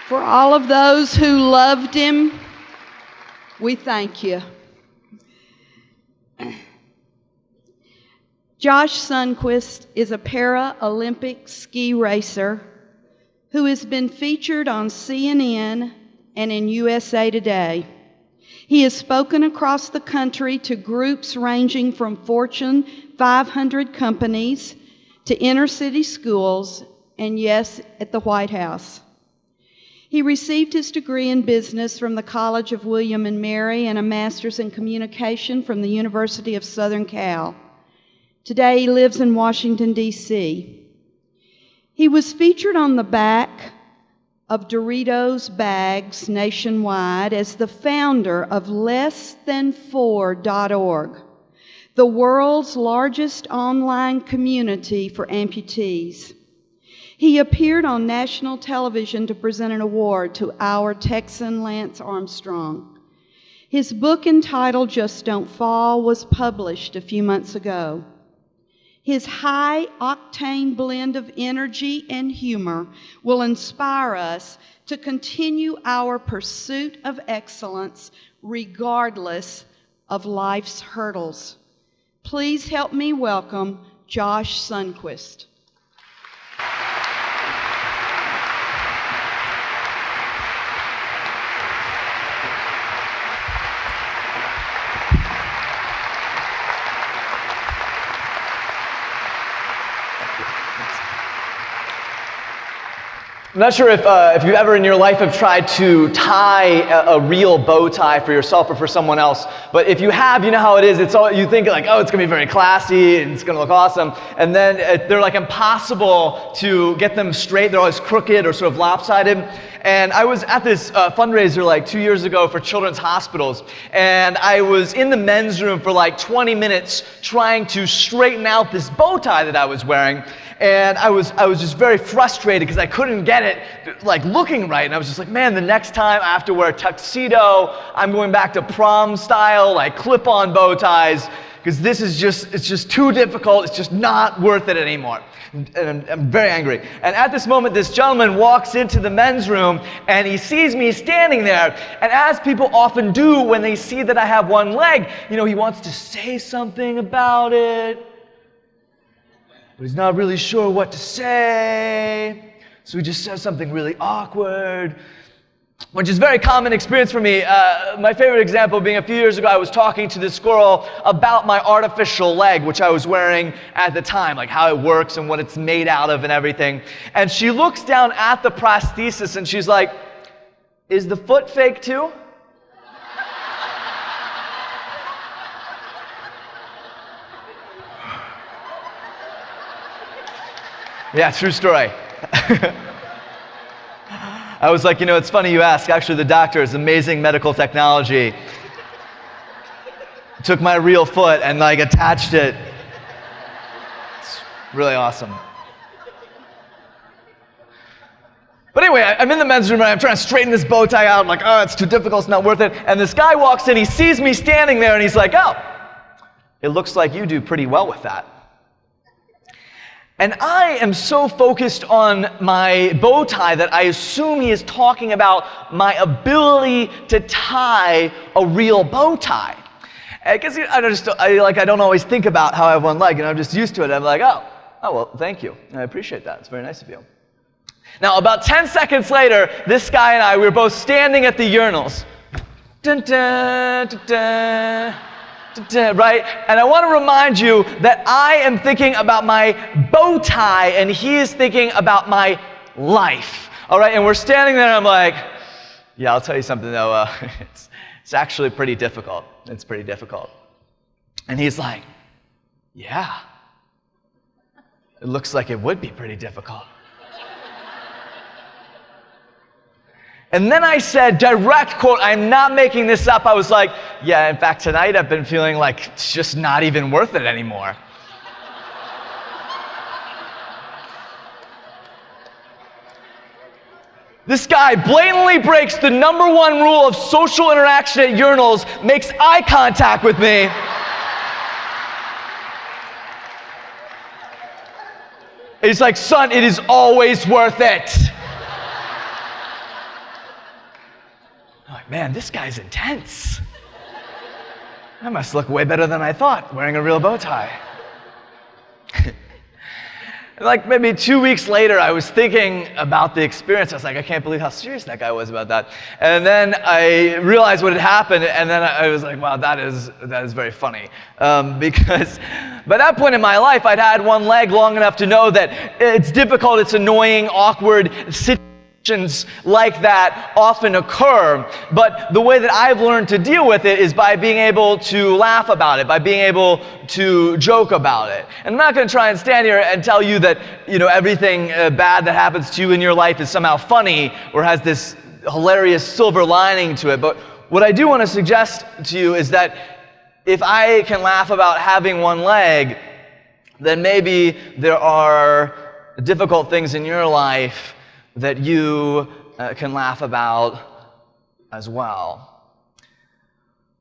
For all of those who loved him, we thank you. Josh Sundquist is a Paralympic ski racer who has been featured on CNN and in USA Today. He has spoken across the country to groups ranging from Fortune 500 companies to inner city schools, and yes, at the White House. He received his degree in business from the College of William and Mary and a master's in communication from the University of Southern Cal. Today, he lives in Washington, D.C. He was featured on the back of Doritos bags nationwide as the founder of LessThan4.org, the world's largest online community for amputees. He appeared on national television to present an award to our Texan Lance Armstrong. His book entitled Just Don't Fall was published a few months ago. His high-octane blend of energy and humor will inspire us to continue our pursuit of excellence regardless of life's hurdles. Please help me welcome Josh Sundquist. I'm not sure if you ever in your life have tried to tie a real bow tie for yourself or for someone else, but if you have, you know how it is. It's all, you think like, oh, it's gonna be very classy and it's gonna look awesome, and then they're like impossible to get them straight. They're always crooked or sort of lopsided. And I was at this fundraiser like 2 years ago for children's hospitals, and I was in the men's room for like 20 minutes trying to straighten out this bow tie that I was wearing. And I was just very frustrated because I couldn't get it like looking right. And I was just like, man, the next time I have to wear a tuxedo, I'm going back to prom style, like clip-on bow ties, because this is it's just too difficult. It's just not worth it anymore. And I'm very angry. And at this moment, this gentleman walks into the men's room and he sees me standing there. And as people often do when they see that I have one leg, you know, he wants to say something about it, but he's not really sure what to say, so he just says something really awkward, which is a very common experience for me. My favorite example being a few years ago, I was talking to this girl about my artificial leg, which I was wearing at the time, like how it works and what it's made out of and everything. And she looks down at the prosthesis and she's like, "Is the foot fake too?" Yeah, true story. I was like, you know, it's funny you ask. Actually, the doctor is amazing medical technology. Took my real foot and like attached it. It's really awesome. But anyway, I'm in the men's room and I'm trying to straighten this bow tie out. I'm like, oh, it's too difficult, it's not worth it. And this guy walks in, he sees me standing there and he's like, oh, it looks like you do pretty well with that. And I am so focused on my bow tie that I assume he is talking about my ability to tie a real bow tie. Because I don't always think about how I have one leg, and I'm just used to it. I'm like, oh, well, thank you. I appreciate that. It's very nice of you. Now, about 10 seconds later, this guy and I, we were both standing at the urinals. Dun, dun, dun, dun. Right? And I want to remind you that I am thinking about my bow tie and he is thinking about my life. All right? And we're standing there and I'm like, yeah, I'll tell you something though. It's actually pretty difficult. It's pretty difficult. And he's like, yeah, it looks like it would be pretty difficult. And then I said, direct quote, I'm not making this up. I was like, yeah, in fact, tonight I've been feeling like it's just not even worth it anymore. This guy blatantly breaks the #1 rule of social interaction at urinals, makes eye contact with me. He's like, son, it is always worth it. I'm like, man, this guy's intense. I must look way better than I thought, wearing a real bow tie. Like maybe 2 weeks later, I was thinking about the experience. I was like, I can't believe how serious that guy was about that. And then I realized what had happened, and then I was like, wow, that is very funny. Because by that point in my life, I'd had one leg long enough to know that it's difficult, it's annoying, awkward situations like that often occur, but the way that I've learned to deal with it is by being able to laugh about it, by being able to joke about it. And I'm not going to try and stand here and tell you that, everything bad that happens to you in your life is somehow funny or has this hilarious silver lining to it, but what I do want to suggest to you is that if I can laugh about having one leg, then maybe there are difficult things in your life that you can laugh about as well.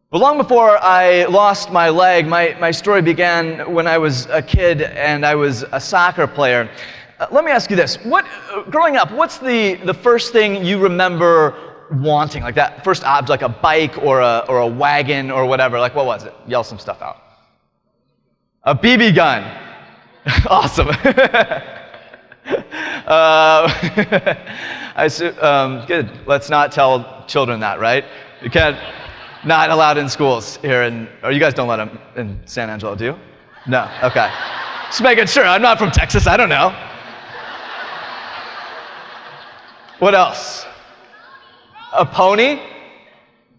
But long before I lost my leg, my story began when I was a kid and I was a soccer player. Let me ask you this. Growing up, what's the first thing you remember wanting? Like that first object, like a bike or a wagon or whatever. Like what was it? Yell some stuff out. A BB gun. Awesome. Good. Let's not tell children that, right? You can't, not allowed in schools here or you guys don't let them in San Angelo, do you? No, okay. Just making sure, I'm not from Texas, I don't know. What else? A pony?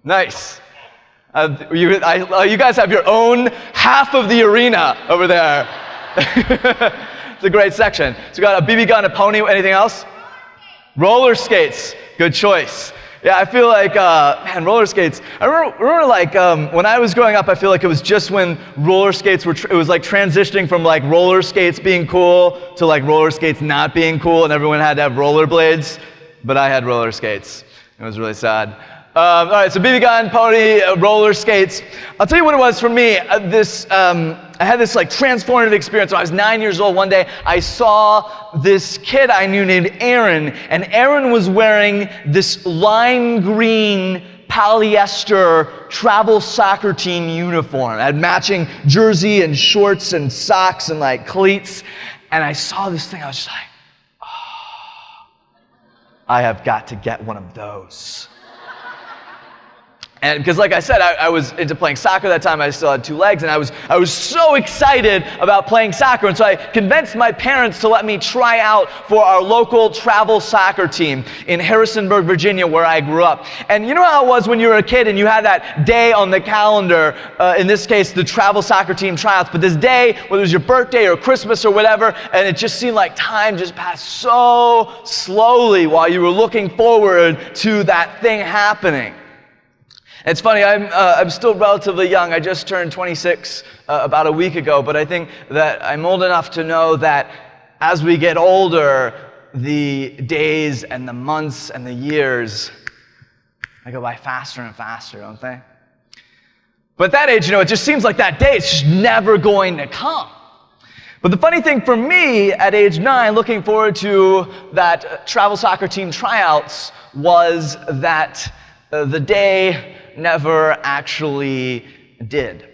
Nice. You guys have your own half of the arena over there. It's a great section. So we got a BB gun, a pony, anything else? Roller skates. Good choice. Yeah, I feel like, roller skates. I remember like, when I was growing up, I feel like it was just when roller skates it was like transitioning from like roller skates being cool to like roller skates not being cool, and everyone had to have rollerblades, but I had roller skates. It was really sad. All right, so BB gun, pony, roller skates. I'll tell you what it was for me. I had this like transformative experience. When I was 9 years old, one day I saw this kid I knew named Aaron, and Aaron was wearing this lime green polyester travel soccer team uniform. It had matching jersey and shorts and socks and like cleats. And I saw this thing, I was just like, oh, I have got to get one of those. And because like I said, I was into playing soccer that time. I still had 2 legs, and I was so excited about playing soccer. And so I convinced my parents to let me try out for our local travel soccer team in Harrisonburg, Virginia, where I grew up. And you know how it was when you were a kid and you had that day on the calendar, in this case, the travel soccer team tryouts, but this day, whether it was your birthday or Christmas or whatever, and it just seemed like time just passed so slowly while you were looking forward to that thing happening. It's funny, I'm still relatively young. I just turned 26 about a week ago, but I think that I'm old enough to know that as we get older, the days and the months and the years, they go by faster and faster, don't they? But at that age, it just seems like that day is just never going to come. But the funny thing for me at age 9, looking forward to that travel soccer team tryouts, was that the day never actually did.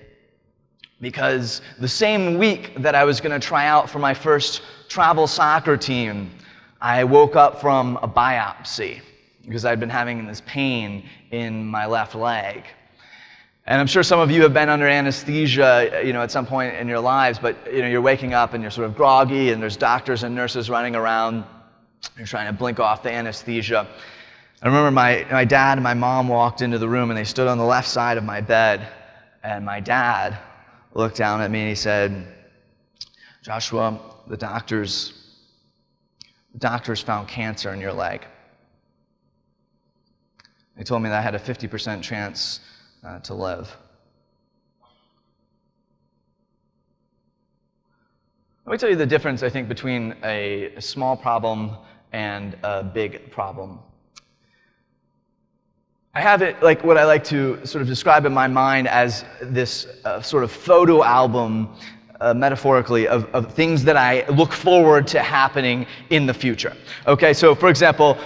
Because the same week that I was going to try out for my first travel soccer team, I woke up from a biopsy because I'd been having this pain in my left leg. And I'm sure some of you have been under anesthesia, at some point in your lives, but you're waking up and you're sort of groggy, and there's doctors and nurses running around. You're trying to blink off the anesthesia. I remember my dad and my mom walked into the room, and they stood on the left side of my bed, and my dad looked down at me and he said, "Joshua, the doctors found cancer in your leg." They told me that I had a 50% chance to live. Let me tell you the difference, I think, between a small problem and a big problem. I have it like what I like to sort of describe in my mind as this sort of photo album metaphorically, of things that I look forward to happening in the future. Okay, so for example,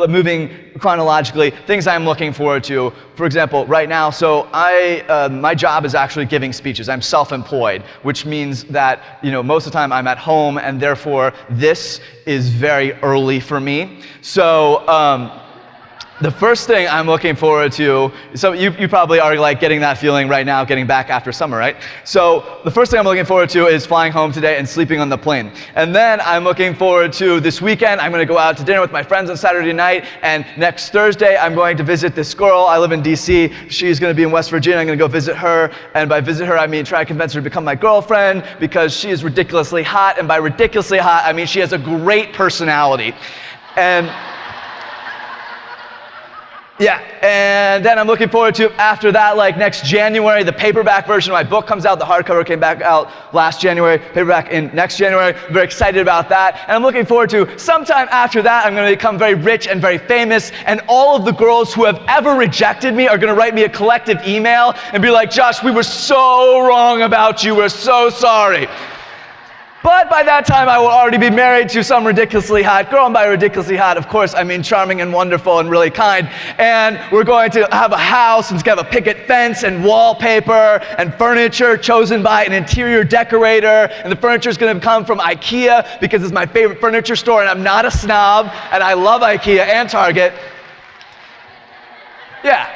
moving chronologically, things I'm looking forward to. For example, right now, so my job is actually giving speeches. I'm self-employed, which means that most of the time I'm at home, and therefore this is very early for me. So the first thing I'm looking forward to, so you probably are like getting that feeling right now, getting back after summer, right? So the first thing I'm looking forward to is flying home today and sleeping on the plane. And then I'm looking forward to this weekend. I'm going to go out to dinner with my friends on Saturday night. And next Thursday, I'm going to visit this girl. I live in D.C. She's going to be in West Virginia. I'm going to go visit her. And by visit her, I mean try to convince her to become my girlfriend because she is ridiculously hot. And by ridiculously hot, I mean she has a great personality. And yeah, and then I'm looking forward to, after that, like next January, the paperback version of my book comes out. The hardcover came back out last January, paperback in next January. I'm very excited about that. And I'm looking forward to, sometime after that, I'm going to become very rich and very famous, and all of the girls who have ever rejected me are going to write me a collective email and be like, Josh, we were so wrong about you. We're so sorry. But by that time, I will already be married to some ridiculously hot girl. And by ridiculously hot, of course, I mean charming and wonderful and really kind. And we're going to have a house, and it's going to have a picket fence and wallpaper and furniture chosen by an interior decorator. And the furniture is going to come from IKEA because it's my favorite furniture store, and I'm not a snob, and I love IKEA and Target. Yeah.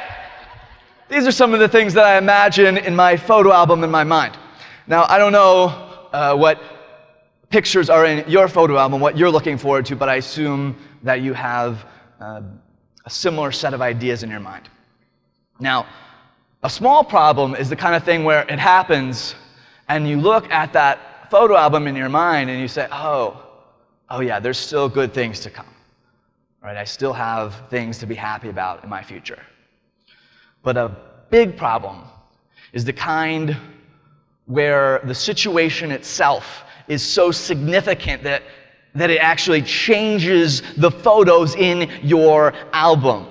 These are some of the things that I imagine in my photo album in my mind. Now, I don't know what pictures are in your photo album, what you're looking forward to, but I assume that you have a similar set of ideas in your mind. Now, a small problem is the kind of thing where it happens and you look at that photo album in your mind and you say, oh yeah, there's still good things to come. Right? I still have things to be happy about in my future. But a big problem is the kind where the situation itself is so significant that it actually changes the photos in your album.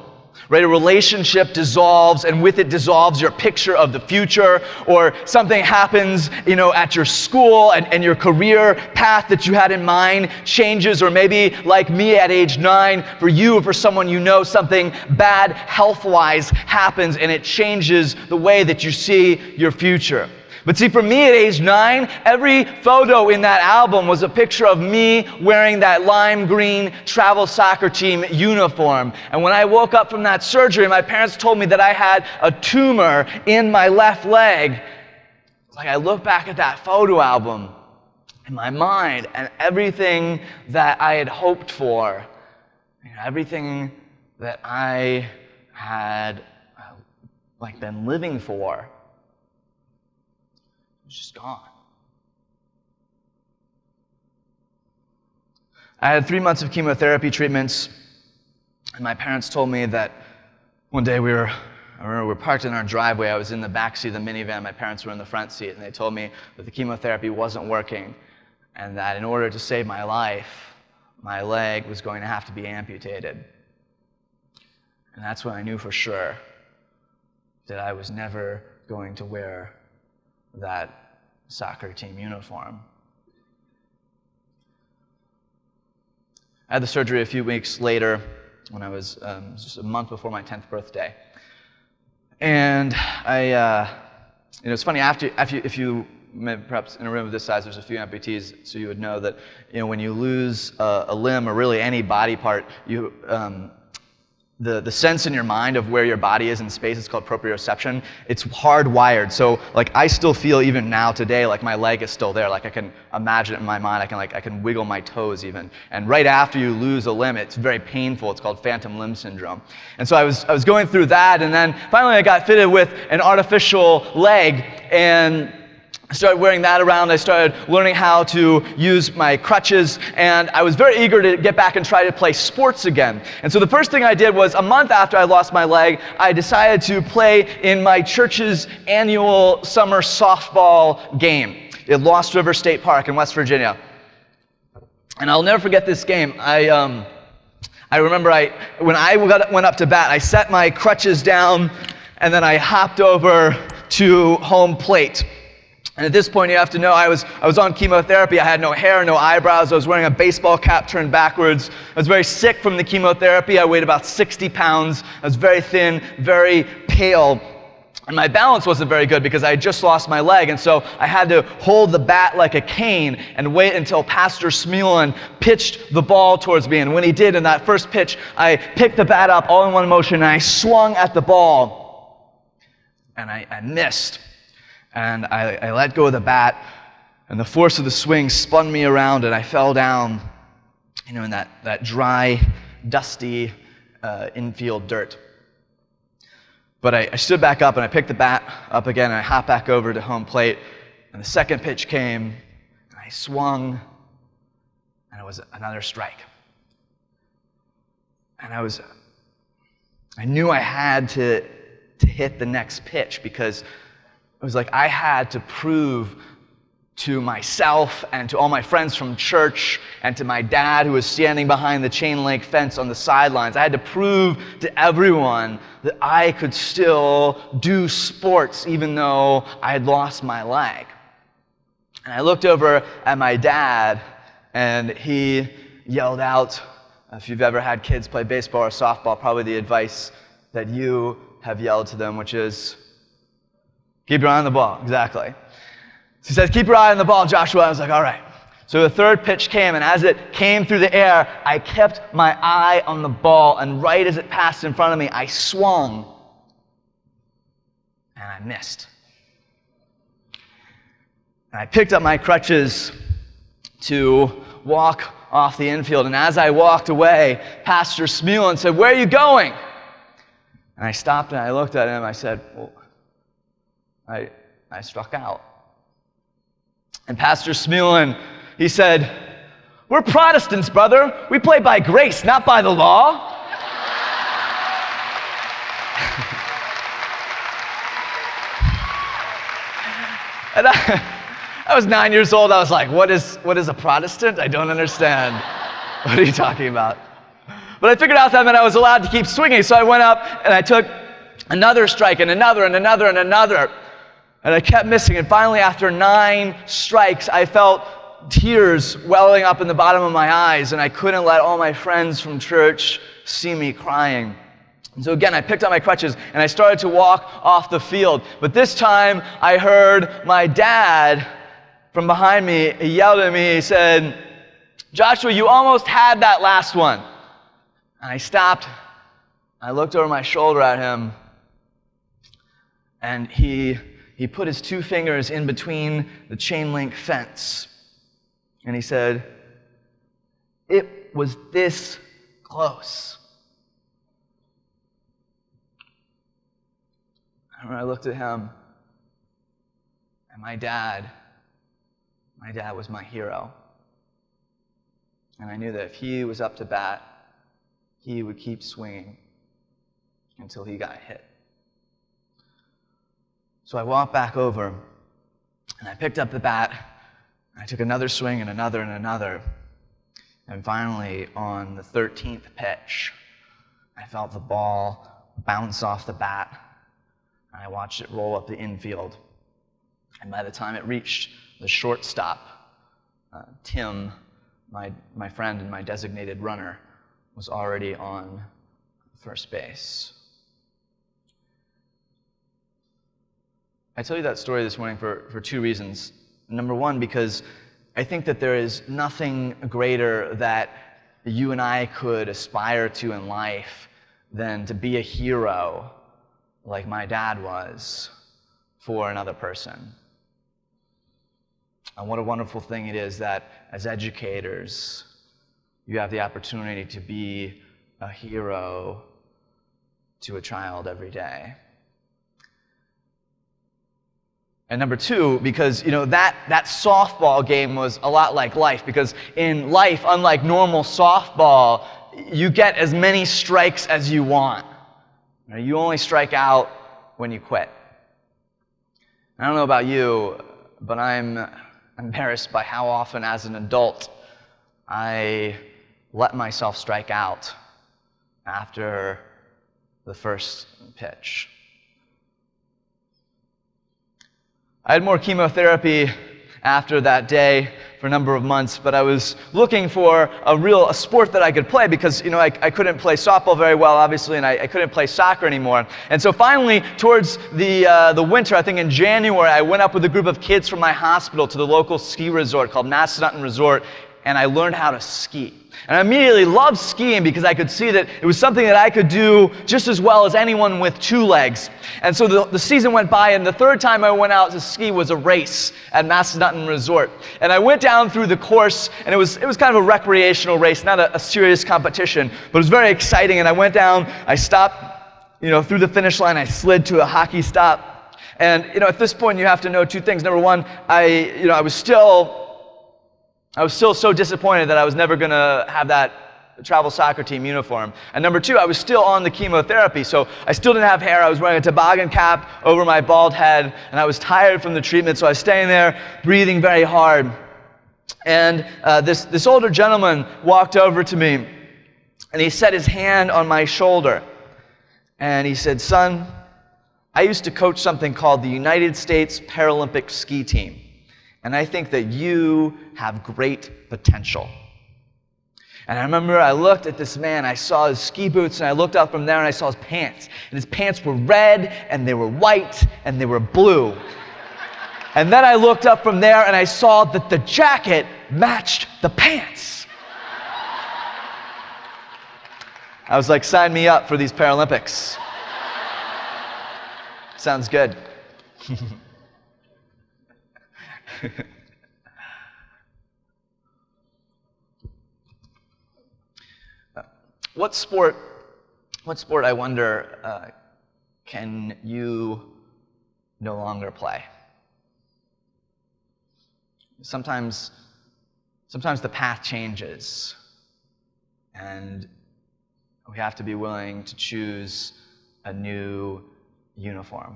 Right? A relationship dissolves, and with it dissolves your picture of the future, or something happens, at your school, and your career path that you had in mind changes, or maybe like me at age 9, for you or for someone you know, something bad health-wise happens, and it changes the way that you see your future. But see, for me at age 9, every photo in that album was a picture of me wearing that lime green travel soccer team uniform. And when I woke up from that surgery, my parents told me that I had a tumor in my left leg. It's like I look back at that photo album in my mind, and everything that I had hoped for, everything that I had been living for, was just gone. I had 3 months of chemotherapy treatments, and my parents told me that one day we were parked in our driveway. I was in the back seat of the minivan. My parents were in the front seat, and they told me that the chemotherapy wasn't working, and that in order to save my life, my leg was going to have to be amputated. And that's when I knew for sure that I was never going to wear that soccer team uniform. I had the surgery a few weeks later when I was just a month before my 10th birthday. And it's funny, if you perhaps in a room of this size, there's a few amputees, so you would know that when you lose a limb or really any body part, the sense in your mind of where your body is in space is called proprioception. It's hardwired. So I still feel even now today like my leg is still there. Like I can imagine it in my mind. I can wiggle my toes even. And right after you lose a limb, it's very painful. It's called phantom limb syndrome. And so I was going through that, and then finally I got fitted with an artificial leg, and I started wearing that around. I started learning how to use my crutches, and I was very eager to get back and try to play sports again. And so the first thing I did was, a month after I lost my leg, I decided to play in my church's annual summer softball game at Lost River State Park in West Virginia. And I'll never forget this game. I remember when I went up to bat, I set my crutches down, and then I hopped over to home plate. And at this point, you have to know I was on chemotherapy. I had no hair, no eyebrows. I was wearing a baseball cap turned backwards. I was very sick from the chemotherapy. I weighed about 60 pounds. I was very thin, very pale. And my balance wasn't very good because I had just lost my leg. And so I had to hold the bat like a cane and wait until Pastor Smulin pitched the ball towards me. And when he did in that first pitch, I picked the bat up all in one motion and I swung at the ball. And I missed. And I let go of the bat, and the force of the swing spun me around, and I fell down, in that dry, dusty infield dirt. But I stood back up, and I picked the bat up again, and I hopped back over to home plate, and the second pitch came, and I swung, and it was another strike. And I knew I had to hit the next pitch because it was like I had to prove to myself and to all my friends from church and to my dad who was standing behind the chain link fence on the sidelines. I had to prove to everyone that I could still do sports even though I had lost my leg. And I looked over at my dad and he yelled out, if you've ever had kids play baseball or softball, probably the advice that you have yelled to them, which is, keep your eye on the ball. Exactly. So he says, keep your eye on the ball, Joshua. I was like, all right. So the third pitch came, and as it came through the air, I kept my eye on the ball, and right as it passed in front of me, I swung, and I missed. And I picked up my crutches to walk off the infield, and as I walked away, Pastor Smulin said, where are you going? And I stopped, and I looked at him. I said, well, I struck out. And Pastor Smulin, he said, we're Protestants, brother. We play by grace, not by the law. And I was 9 years old. I was like, what is a Protestant? I don't understand. What are you talking about? But I figured out that meant I was allowed to keep swinging. So I went up and I took another strike and another and another and another. And I kept missing, and finally, after 9 strikes, I felt tears welling up in the bottom of my eyes, and I couldn't let all my friends from church see me crying. And so again, I picked up my crutches, and I started to walk off the field. But this time, I heard my dad from behind me. He yelled at me. He said, Joshua, you almost had that last one. And I stopped. I looked over my shoulder at him, and he put his 2 fingers in between the chain link fence. And he said, it was this close. And when I looked at him, and my dad was my hero. And I knew that if he was up to bat, he would keep swinging until he got hit. So I walked back over, and I picked up the bat, and I took another swing and another and another. And finally, on the 13th pitch, I felt the ball bounce off the bat, and I watched it roll up the infield. And by the time it reached the shortstop, Tim, my friend and my designated runner, was already on first base. I tell you that story this morning for 2 reasons. Number one, because I think that there is nothing greater that you and I could aspire to in life than to be a hero like my dad was for another person. And what a wonderful thing it is that as educators, you have the opportunity to be a hero to a child every day. And number 2, because that softball game was a lot like life, because in life, unlike normal softball, you get as many strikes as you want. You only strike out when you quit. I don't know about you, but I'm embarrassed by how often as an adult I let myself strike out after the first pitch. I had more chemotherapy after that day for a number of months, but I was looking for a sport that I could play because, I couldn't play softball very well, obviously, and I couldn't play soccer anymore. And so finally, towards the winter, I think in January, I went up with a group of kids from my hospital to the local ski resort called Massanutten Resort, and I learned how to ski. And I immediately loved skiing because I could see that it was something that I could do just as well as anyone with two legs. And so the season went by, and the third time I went out to ski was a race at Massanutten Resort. And I went down through the course, and it was kind of a recreational race, not a serious competition, but it was very exciting. And I went down, I stopped, through the finish line, I slid to a hockey stop. And, at this point, you have to know two things. Number one, I was still so disappointed that I was never going to have that travel soccer team uniform. And number two, I was still on the chemotherapy, so I still didn't have hair. I was wearing a toboggan cap over my bald head, and I was tired from the treatment, so I was staying there, breathing very hard. And this older gentleman walked over to me, and he set his hand on my shoulder, and he said, "Son, I used to coach something called the United States Paralympic ski team. And I think that you have great potential." And I remember I looked at this man, I saw his ski boots, and I looked up from there and I saw his pants. And his pants were red, and they were white, and they were blue. And then I looked up from there and I saw that the jacket matched the pants. I was like, sign me up for these Paralympics. Sounds good. What sport, I wonder, can you no longer play? Sometimes the path changes, and we have to be willing to choose a new uniform.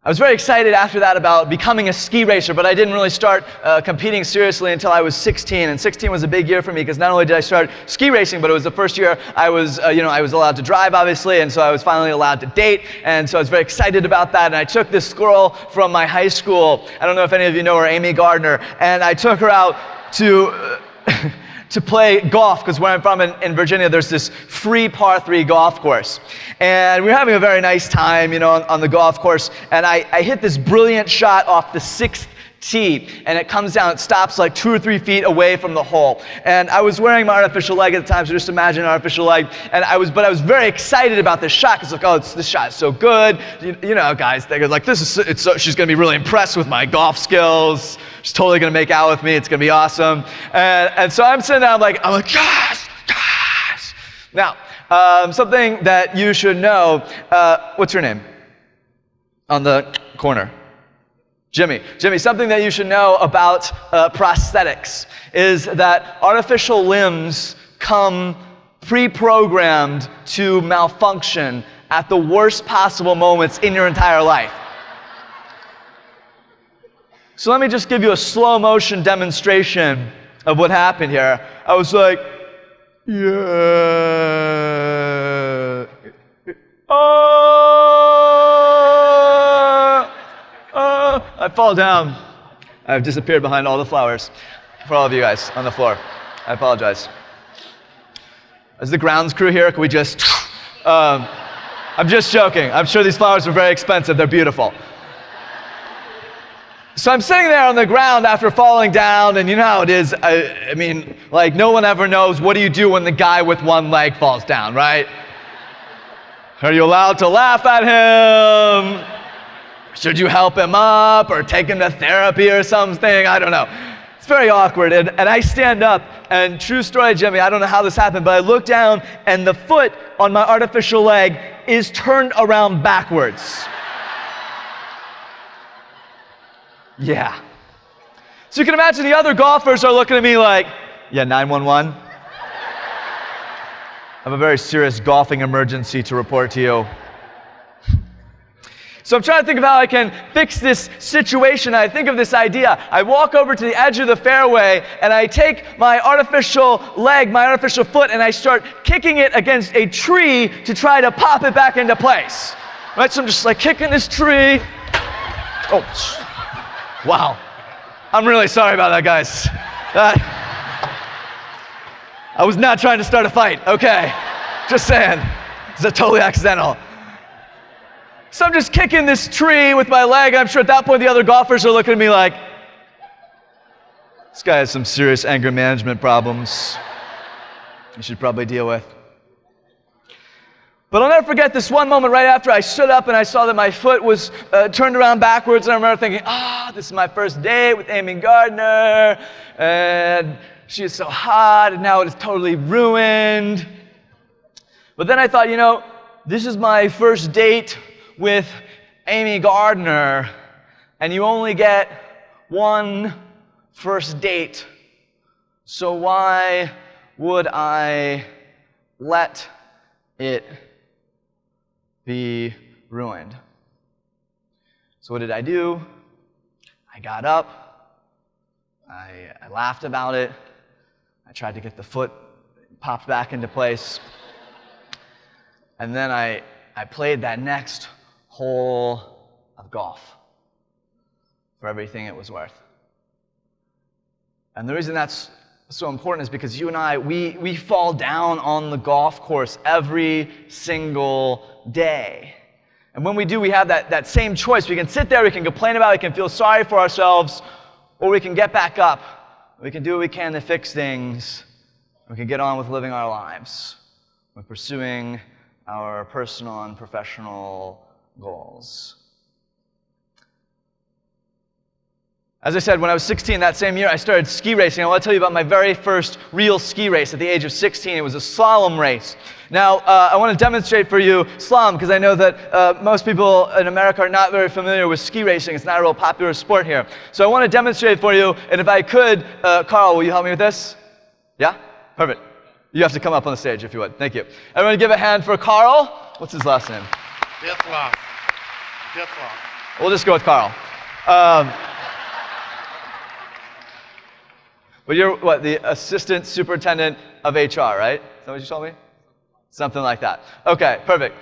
I was very excited after that about becoming a ski racer, but I didn't really start competing seriously until I was 16. And 16 was a big year for me because not only did I start ski racing, but it was the first year I was allowed to drive, obviously, and so I was finally allowed to date. And so I was very excited about that. And I took this girl from my high school. I don't know if any of you know her, Amy Gardner, and I took her out to play golf, because where I'm from in Virginia, there's this free par 3 golf course. And we were having a very nice time, on the golf course. And I hit this brilliant shot off the 6th tee, and it comes down, it stops like 2 or 3 feet away from the hole. And I was wearing my artificial leg at the time, so just imagine an artificial leg. But I was very excited about this shot, because this shot is so good. Guys, they're like, she's gonna be really impressed with my golf skills. She's totally gonna make out with me. It's gonna be awesome. And so I'm sitting there, I'm like, yes. Now, something that you should know. What's your name? On the corner. Jimmy, something that you should know about prosthetics is that artificial limbs come pre-programmed to malfunction at the worst possible moments in your entire life. So let me just give you a slow motion demonstration of what happened here. I was like, yeah. I fall down. I've disappeared behind all the flowers. For all of you guys on the floor, I apologize. Is the grounds crew here? Can we just... I'm just joking. I'm sure these flowers are very expensive. They're beautiful. So I'm sitting there on the ground after falling down, and you know how it is. I mean, like, no one ever knows what do you do when the guy with one leg falls down, right? Are you allowed to laugh at him? Should you help him up or take him to therapy or something? I don't know. It's very awkward. And I stand up, and true story, Jimmy, I don't know how this happened, but I look down, and the foot on my artificial leg is turned around backwards. Yeah. So you can imagine the other golfers are looking at me like, yeah, 911? I have a very serious golfing emergency to report to you. So I'm trying to think of how I can fix this situation. I think of this idea. I walk over to the edge of the fairway, and I take my artificial leg, my artificial foot, and I start kicking it against a tree to try to pop it back into place. Right, so I'm just like kicking this tree. Oh, wow. I'm really sorry about that, guys. I was not trying to start a fight, okay? Just saying. It's totally accidental. So I'm just kicking this tree with my leg. I'm sure at that point the other golfers are looking at me like, this guy has some serious anger management problems you should probably deal with. But I'll never forget this one moment right after I stood up and I saw that my foot was turned around backwards, and I remember thinking, this is my first date with Amy Gardner, and she is so hot, and now it is totally ruined. But then I thought, this is my first date with Amy Gardner, and you only get one first date, so why would I let it be ruined? So what did I do? I got up, I laughed about it, I tried to get the foot popped back into place, and then I played that next hole of golf for everything it was worth. And the reason that's so important is because you and I, we fall down on the golf course every single day. And when we do, we have that same choice. We can sit there, we can complain about it, we can feel sorry for ourselves, or we can get back up. We can do what we can to fix things. We can get on with living our lives, with pursuing our personal and professional goals. As I said, when I was 16 that same year, I started ski racing. I want to tell you about my very first real ski race at the age of 16. It was a slalom race. Now, I want to demonstrate for you slalom because I know that most people in America are not very familiar with ski racing. It's not a real popular sport here. So I want to demonstrate it for you, and if I could, Carl, will you help me with this? Yeah? Perfect. You have to come up on the stage if you would. Thank you. Everyone give a hand for Carl. What's his last name? Ditloff. We'll just go with Carl. But you're, what, the assistant superintendent of HR, right? Is that what you told me? Something like that. Okay, perfect.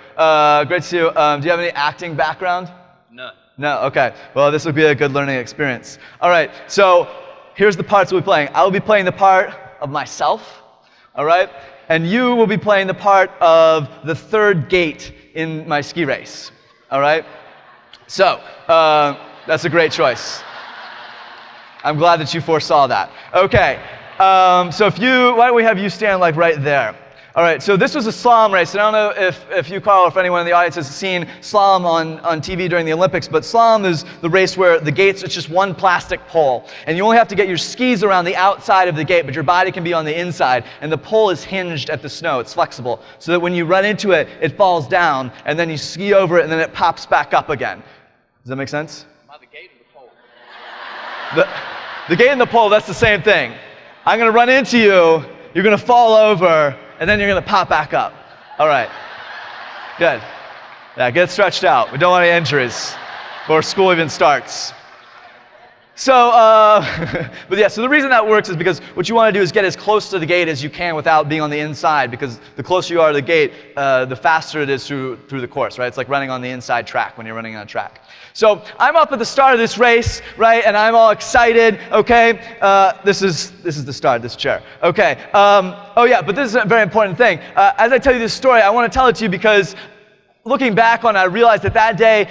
Great to see you. Do you have any acting background? No. No, okay. Well, this will be a good learning experience. All right, so here's the parts we'll be playing. I will be playing the part of myself, all right? And you will be playing the part of the third gate in my ski race, all right? So, that's a great choice. I'm glad that you foresaw that. Okay, so why don't we have you stand like right there? All right, so this was a slalom race, and I don't know if you, Carl, or if anyone in the audience has seen slalom on TV during the Olympics, but slalom is the race where the gates, it's just one plastic pole, and you only have to get your skis around the outside of the gate, but your body can be on the inside, and the pole is hinged at the snow. It's flexible, so that when you run into it, it falls down, and then you ski over it, and then it pops back up again. Does that make sense? The gate or the pole? The gate and the pole, that's the same thing. I'm going to run into you, you're going to fall over, and then you're going to pop back up. All right. Good. Yeah, get stretched out. We don't want any injuries before school even starts. So, but yeah, so the reason that works is because what you want to do is get as close to the gate as you can without being on the inside, because the closer you are to the gate, the faster it is through the course, right? It's like running on the inside track when you're running on a track. So I'm up at the start of this race, right, and I'm all excited, okay? This is the start, this chair. Okay, oh yeah, but this is a very important thing. As I tell you this story, I want to tell it to you because looking back on it, I realized that day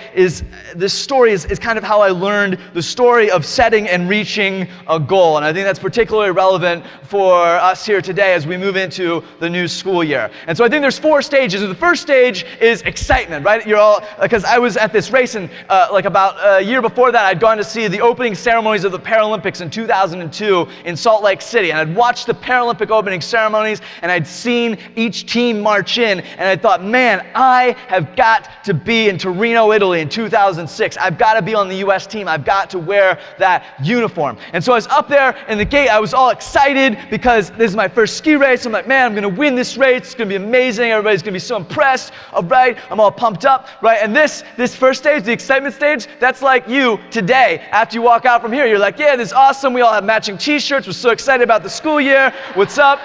this story is kind of how I learned the story of setting and reaching a goal. And I think that's particularly relevant for us here today as we move into the new school year. And so I think there's 4 stages. And the first stage is excitement, right? You're all, because I was at this race and like about a year before that, I'd gone to see the opening ceremonies of the Paralympics in 2002 in Salt Lake City. And I'd watched the Paralympic opening ceremonies and I'd seen each team march in. And I thought, man, I have got to be in Torino, Italy in 2006. I've got to be on the U.S. team. I've got to wear that uniform. And so I was up there in the gate. I was all excited because this is my first ski race. I'm like, man, I'm going to win this race. It's going to be amazing. Everybody's going to be so impressed. All right, I'm all pumped up, right? And this first stage, the excitement stage, that's like you today. After you walk out from here, you're like, yeah, this is awesome. We all have matching t-shirts. We're so excited about the school year. What's up?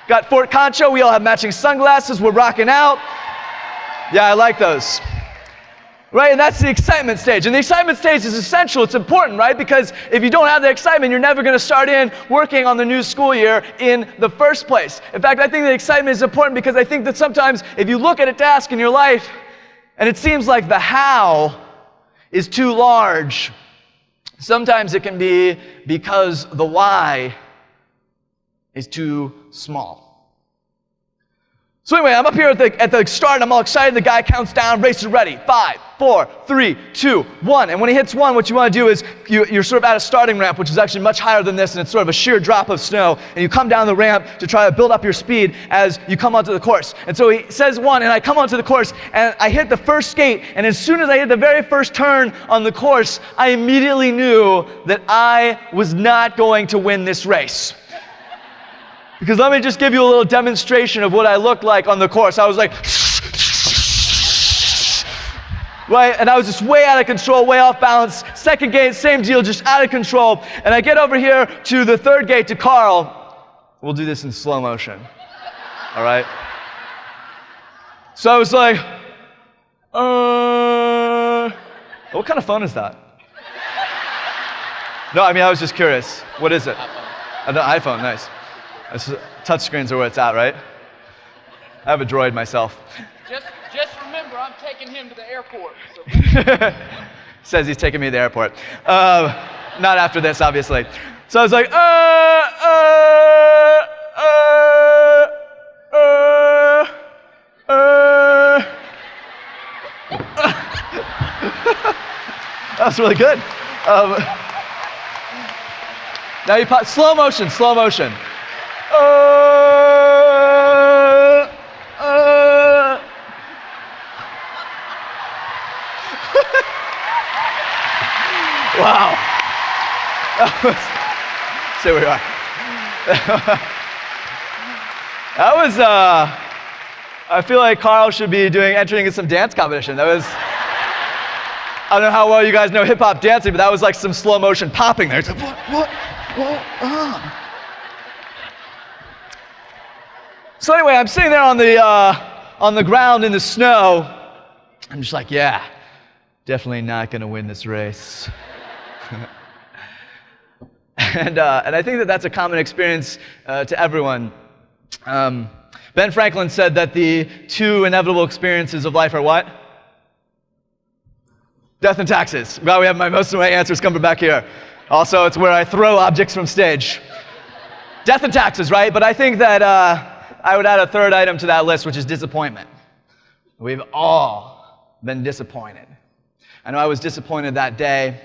Got Fort Concho. We all have matching sunglasses. We're rocking out. Yeah, I like those. Right, and that's the excitement stage. And the excitement stage is essential, it's important, right? Because if you don't have the excitement, you're never gonna start in working on the new school year in the first place. In fact, I think the excitement is important because I think that sometimes if you look at a task in your life and it seems like the how is too large, sometimes it can be because the why is too small. So anyway, I'm up here at the start, I'm all excited, the guy counts down, race is ready, 5, 4, 3, 2, 1. And when he hits 1, what you want to do is you're sort of at a starting ramp, which is actually much higher than this, and it's sort of a sheer drop of snow, and you come down the ramp to try to build up your speed as you come onto the course. And so he says 1, and I come onto the course, and I hit the first skate, and as soon as I hit the very first turn on the course, I immediately knew that I was not going to win this race. Because let me just give you a little demonstration of what I looked like on the course. I was like, right? And I was just way out of control, way off balance. Second gate, same deal, just out of control. And I get over here to the third gate to Carl. We'll do this in slow motion. All right? So I was like, what kind of phone is that? No, I mean, I was just curious. What is it? An iPhone, nice. Touchscreens are where it's at, right? I have a Droid myself. Just remember, I'm taking him to the airport. So. Says he's taking me to the airport. Not after this, obviously. So I was like, that was really good. Now you pop, slow motion. Wow. So we are. That was, I feel like Carl should be entering in some dance competition. That was, I don't know how well you guys know hip-hop dancing, but that was like some slow motion popping there. It's like, what? So anyway, I'm sitting there on the ground in the snow. I'm just like, yeah, definitely not going to win this race. And I think that that's a common experience to everyone. Ben Franklin said that the two inevitable experiences of life are what? Death and taxes. Well, we have most of my answers coming back here. Also, it's where I throw objects from stage. Death and taxes, right? But I think that I would add a third item to that list, which is disappointment. We've all been disappointed. I know I was disappointed that day.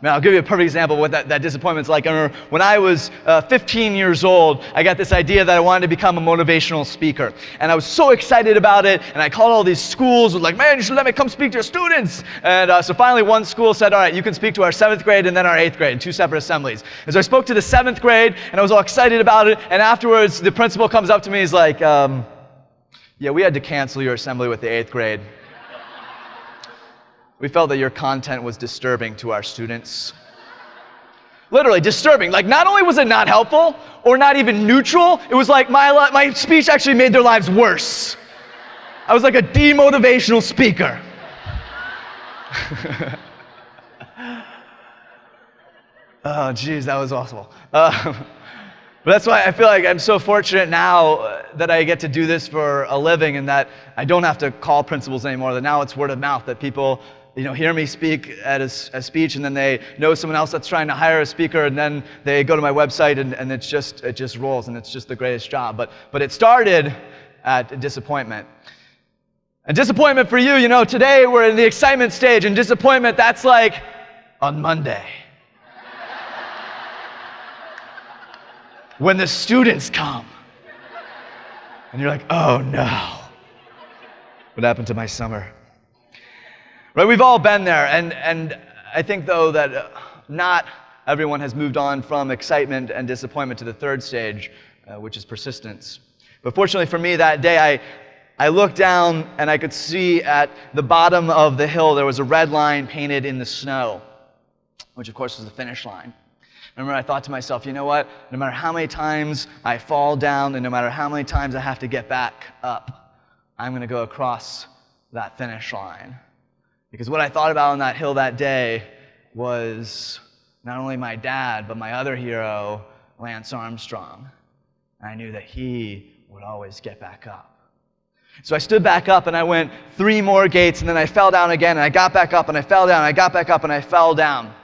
I'll give you a perfect example of what that disappointment's like. I remember when I was 15 years old, I got this idea that I wanted to become a motivational speaker. And I was so excited about it, and I called all these schools, was like, man, you should let me come speak to your students. And so finally one school said, all right, you can speak to our 7th grade and then our 8th grade in 2 separate assemblies. And so I spoke to the 7th grade, and I was all excited about it, and afterwards the principal comes up to me, he's like, yeah, we had to cancel your assembly with the 8th grade. We felt that your content was disturbing to our students. Literally disturbing. Like, not only was it not helpful or not even neutral, it was like my speech actually made their lives worse. I was like a demotivational speaker. Oh, geez, that was awful. But that's why I feel like I'm so fortunate now that I get to do this for a living and that I don't have to call principals anymore, that now it's word of mouth, that people hear me speak at a speech and then they know someone else that's trying to hire a speaker and then they go to my website and it just rolls and it's just the greatest job. But it started at disappointment. And disappointment for you, today we're in the excitement stage, and disappointment, that's like on Monday. When the students come and you're like, oh no, what happened to my summer? Right, we've all been there, and I think, though, that not everyone has moved on from excitement and disappointment to the third stage, which is persistence. But fortunately for me, that day, I looked down, and I could see at the bottom of the hill there was a red line painted in the snow, which, of course, was the finish line. Remember, I thought to myself, you know what? No matter how many times I fall down, and no matter how many times I have to get back up, I'm going to go across that finish line. Because what I thought about on that hill that day was not only my dad, but my other hero, Lance Armstrong. I knew that he would always get back up. So I stood back up and I went 3 more gates, and then I fell down again, and I got back up and I fell down, and I got back up and I fell down.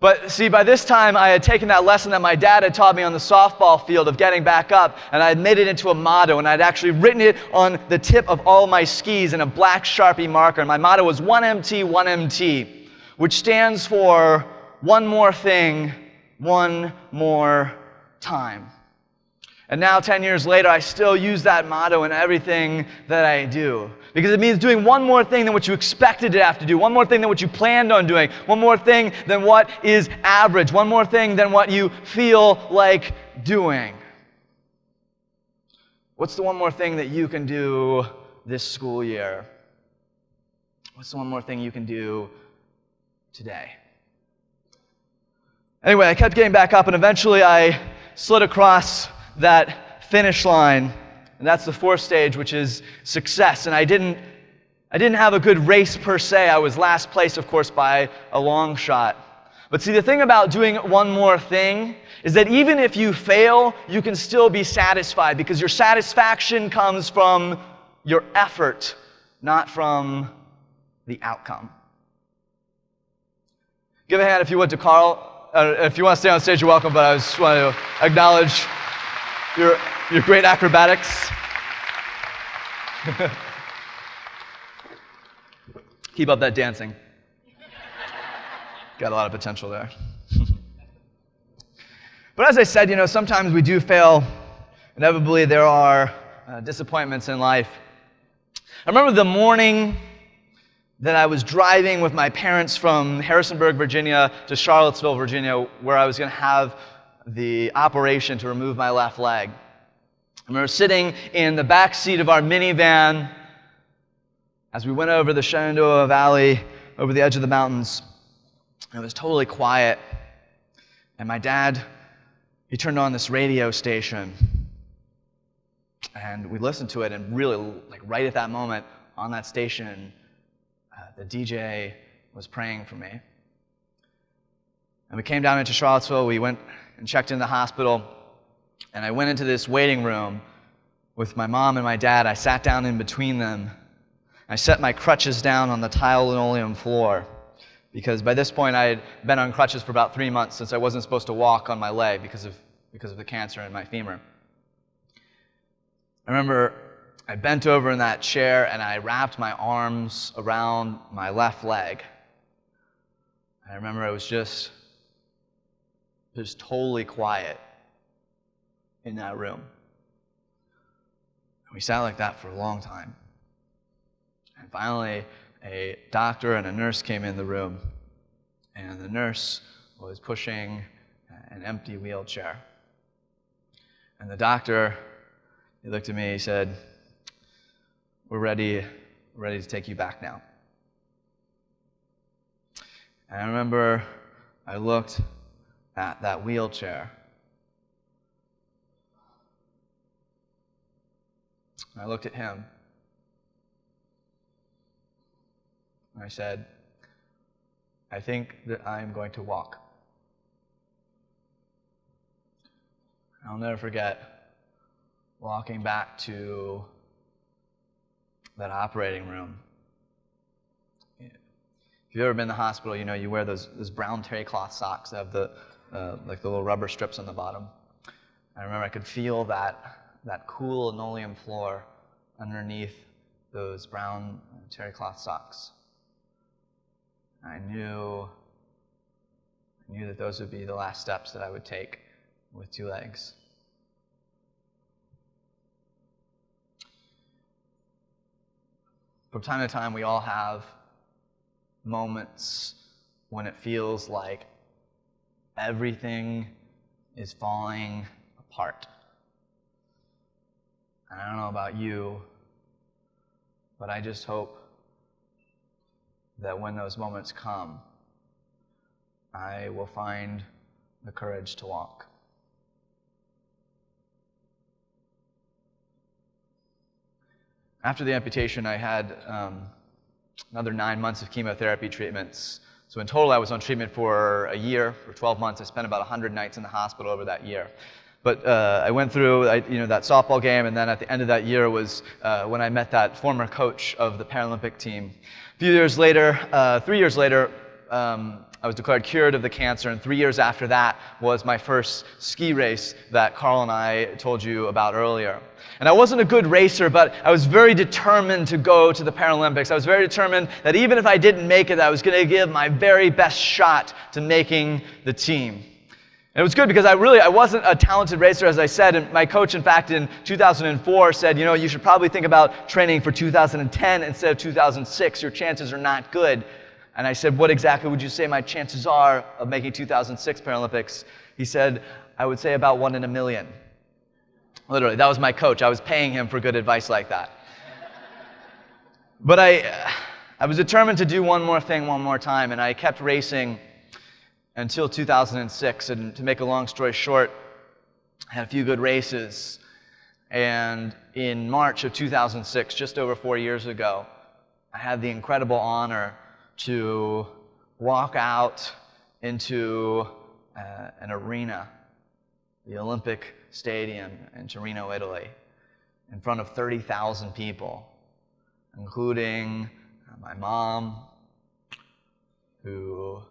But see, by this time I had taken that lesson that my dad had taught me on the softball field of getting back up, and I had made it into a motto, and I'd actually written it on the tip of all my skis in a black Sharpie marker. And my motto was 1MT, 1MT, which stands for one more thing, one more time. And now, 10 years later, I still use that motto in everything that I do. Because it means doing one more thing than what you expected to have to do, one more thing than what you planned on doing, one more thing than what is average, one more thing than what you feel like doing. What's the one more thing that you can do this school year? What's the one more thing you can do today? Anyway, I kept getting back up, and eventually I slid across that finish line, and that's the 4th stage, which is success. And I didn't have a good race per se. I was last place, of course, by a long shot. But see, the thing about doing one more thing is that even if you fail, you can still be satisfied, because your satisfaction comes from your effort, not from the outcome. Give a hand if you would to Carl. If you want to stay on stage, you're welcome, but I just want to acknowledge your great acrobatics. Keep up that dancing. Got a lot of potential there. But as I said, sometimes we do fail. Inevitably, there are disappointments in life. I remember the morning that I was driving with my parents from Harrisonburg, Virginia to Charlottesville, Virginia, where I was going to have the operation to remove my left leg. I remember sitting in the back seat of our minivan as we went over the Shenandoah Valley, over the edge of the mountains. And it was totally quiet. And my dad, he turned on this radio station. And we listened to it, and really, right at that moment, on that station, the DJ was praying for me. And we came down into Charlottesville. We went and checked in the hospital, and I went into this waiting room with my mom and my dad. I sat down in between them. I set my crutches down on the tile linoleum floor, because by this point I had been on crutches for about 3 months, since I wasn't supposed to walk on my leg because of the cancer in my femur. I remember I bent over in that chair and I wrapped my arms around my left leg. I remember it was just totally quiet in that room. We sat like that for a long time. And finally, a doctor and a nurse came in the room, and the nurse was pushing an empty wheelchair. And the doctor, he looked at me, he said, we're ready to take you back now. And I remember I looked at that wheelchair. I looked at him. And I said, I think that I am going to walk. I'll never forget walking back to that operating room. If you've ever been in the hospital, you wear those brown terry cloth socks that have the little rubber strips on the bottom. I remember I could feel that cool linoleum floor underneath those brown terry cloth socks. I knew that those would be the last steps that I would take with 2 legs. From time to time, we all have moments when it feels like everything is falling apart. And I don't know about you, but I just hope that when those moments come, I will find the courage to walk. After the amputation, I had another 9 months of chemotherapy treatments. So in total, I was on treatment for a year, for 12 months. I spent about 100 nights in the hospital over that year. But I went through that softball game, and then at the end of that year was when I met that former coach of the Paralympic team. A few years later, 3 years later, I was declared cured of the cancer, and 3 years after that was my first ski race that Carl and I told you about earlier. And I wasn't a good racer, but I was very determined to go to the Paralympics. I was very determined that even if I didn't make it, I was going to give my very best shot to making the team. And it was good because I wasn't a talented racer, as I said, and my coach, in fact, in 2004 said, you should probably think about training for 2010 instead of 2006. Your chances are not good. And I said, what exactly would you say my chances are of making 2006 Paralympics? He said, I would say about 1 in a million. Literally, that was my coach. I was paying him for good advice like that. But I was determined to do one more thing one more time, and I kept racing until 2006. And to make a long story short, I had a few good races. And in March of 2006, just over 4 years ago, I had the incredible honor to walk out into an arena, the Olympic Stadium in Torino, Italy, in front of 30,000 people, including my mom, who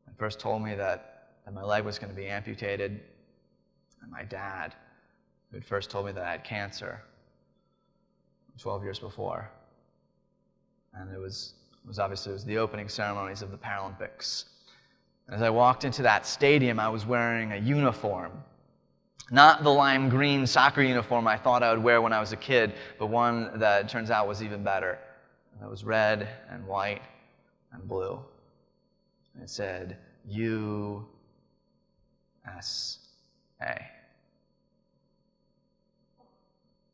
at first told me that my leg was going to be amputated, and my dad, who had first told me that I had cancer 12 years before. And it was the opening ceremonies of the Paralympics. As I walked into that stadium, I was wearing a uniform. Not the lime green soccer uniform I thought I would wear when I was a kid, but one that it turns out was even better. It was red and white and blue. And it said, USA.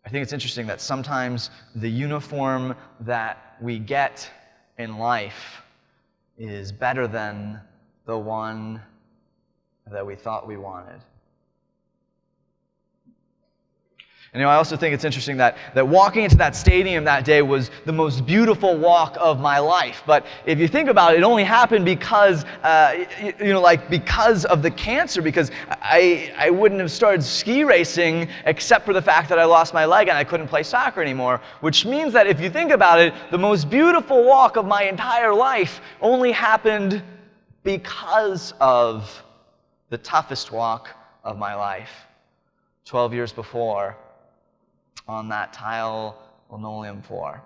I think it's interesting that sometimes the uniform that we get in life is better than the one that we thought we wanted. And I also think it's interesting that walking into that stadium that day was the most beautiful walk of my life. But if you think about it, it only happened because, because of the cancer, because I wouldn't have started ski racing except for the fact that I lost my leg and I couldn't play soccer anymore. Which means that if you think about it, the most beautiful walk of my entire life only happened because of the toughest walk of my life 12 years before, on that tile linoleum floor.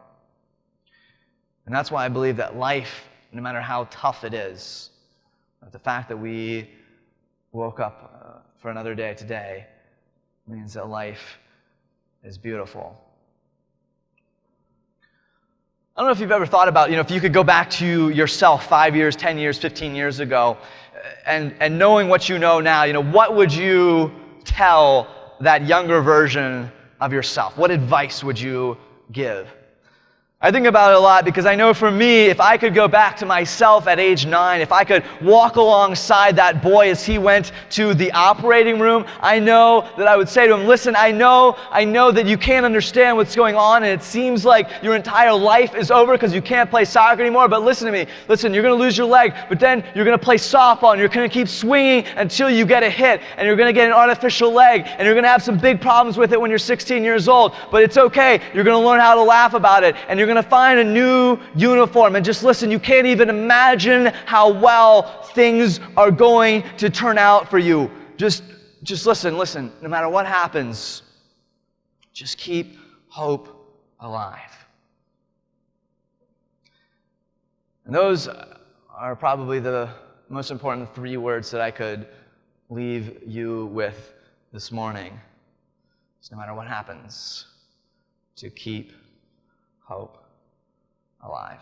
And that's why I believe that life, no matter how tough it is, the fact that we woke up for another day today means that life is beautiful. I don't know if you've ever thought about, if you could go back to yourself 5 years, 10 years, 15 years ago, and knowing what you know now, what would you tell that younger version of yourself? What advice would you give? I think about it a lot because I know for me, if I could go back to myself at age 9, if I could walk alongside that boy as he went to the operating room, I know that I would say to him, listen, I know that you can't understand what's going on, and it seems like your entire life is over because you can't play soccer anymore, but listen to me. Listen, you're going to lose your leg, but then you're going to play softball, and you're going to keep swinging until you get a hit, and you're going to get an artificial leg, and you're going to have some big problems with it when you're 16 years old, but it's okay. You're going to learn how to laugh about it, and you're going to find a new uniform. And just listen, you can't even imagine how well things are going to turn out for you. Just listen. No matter what happens, just keep hope alive. And those are probably the most important 3 words that I could leave you with this morning. So no matter what happens, to keep hope alive.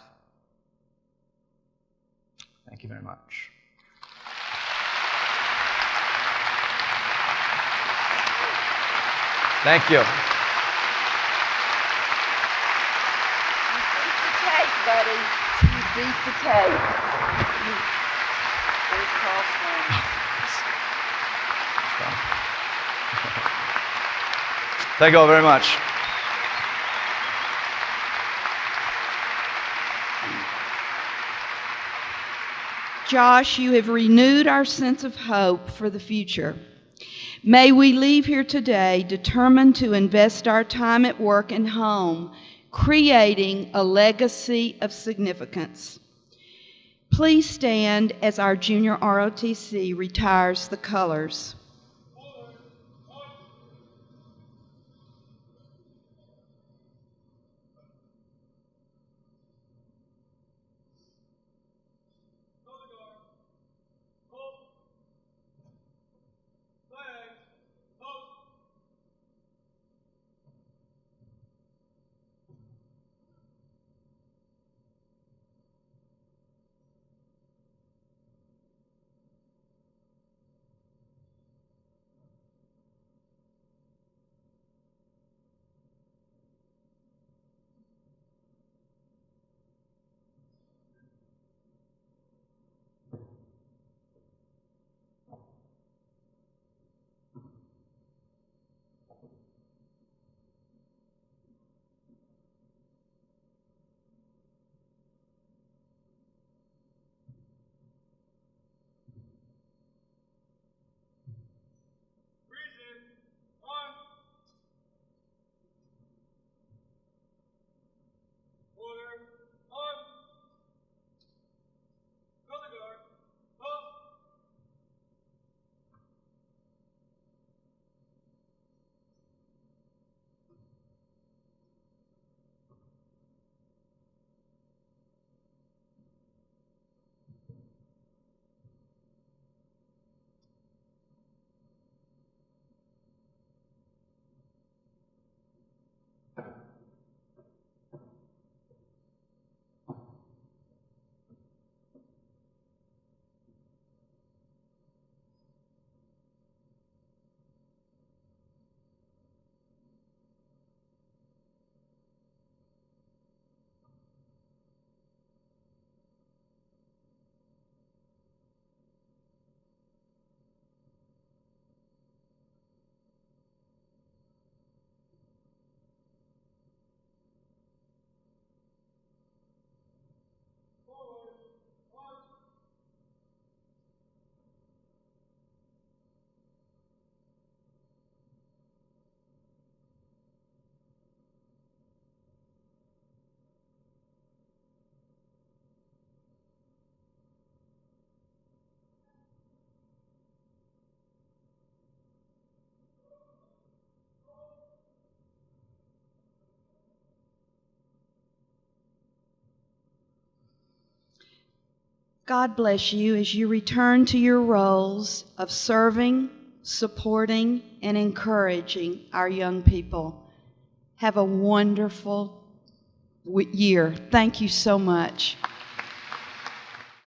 Thank you very much. Thank you. You beat the tape, buddy. You beat the tape. There's Carl's phone. Thank you all very much. Josh, you have renewed our sense of hope for the future. May we leave here today determined to invest our time at work and home, creating a legacy of significance. Please stand as our junior ROTC retires the colors. God bless you as you return to your roles of serving, supporting, and encouraging our young people. Have a wonderful year. Thank you so much.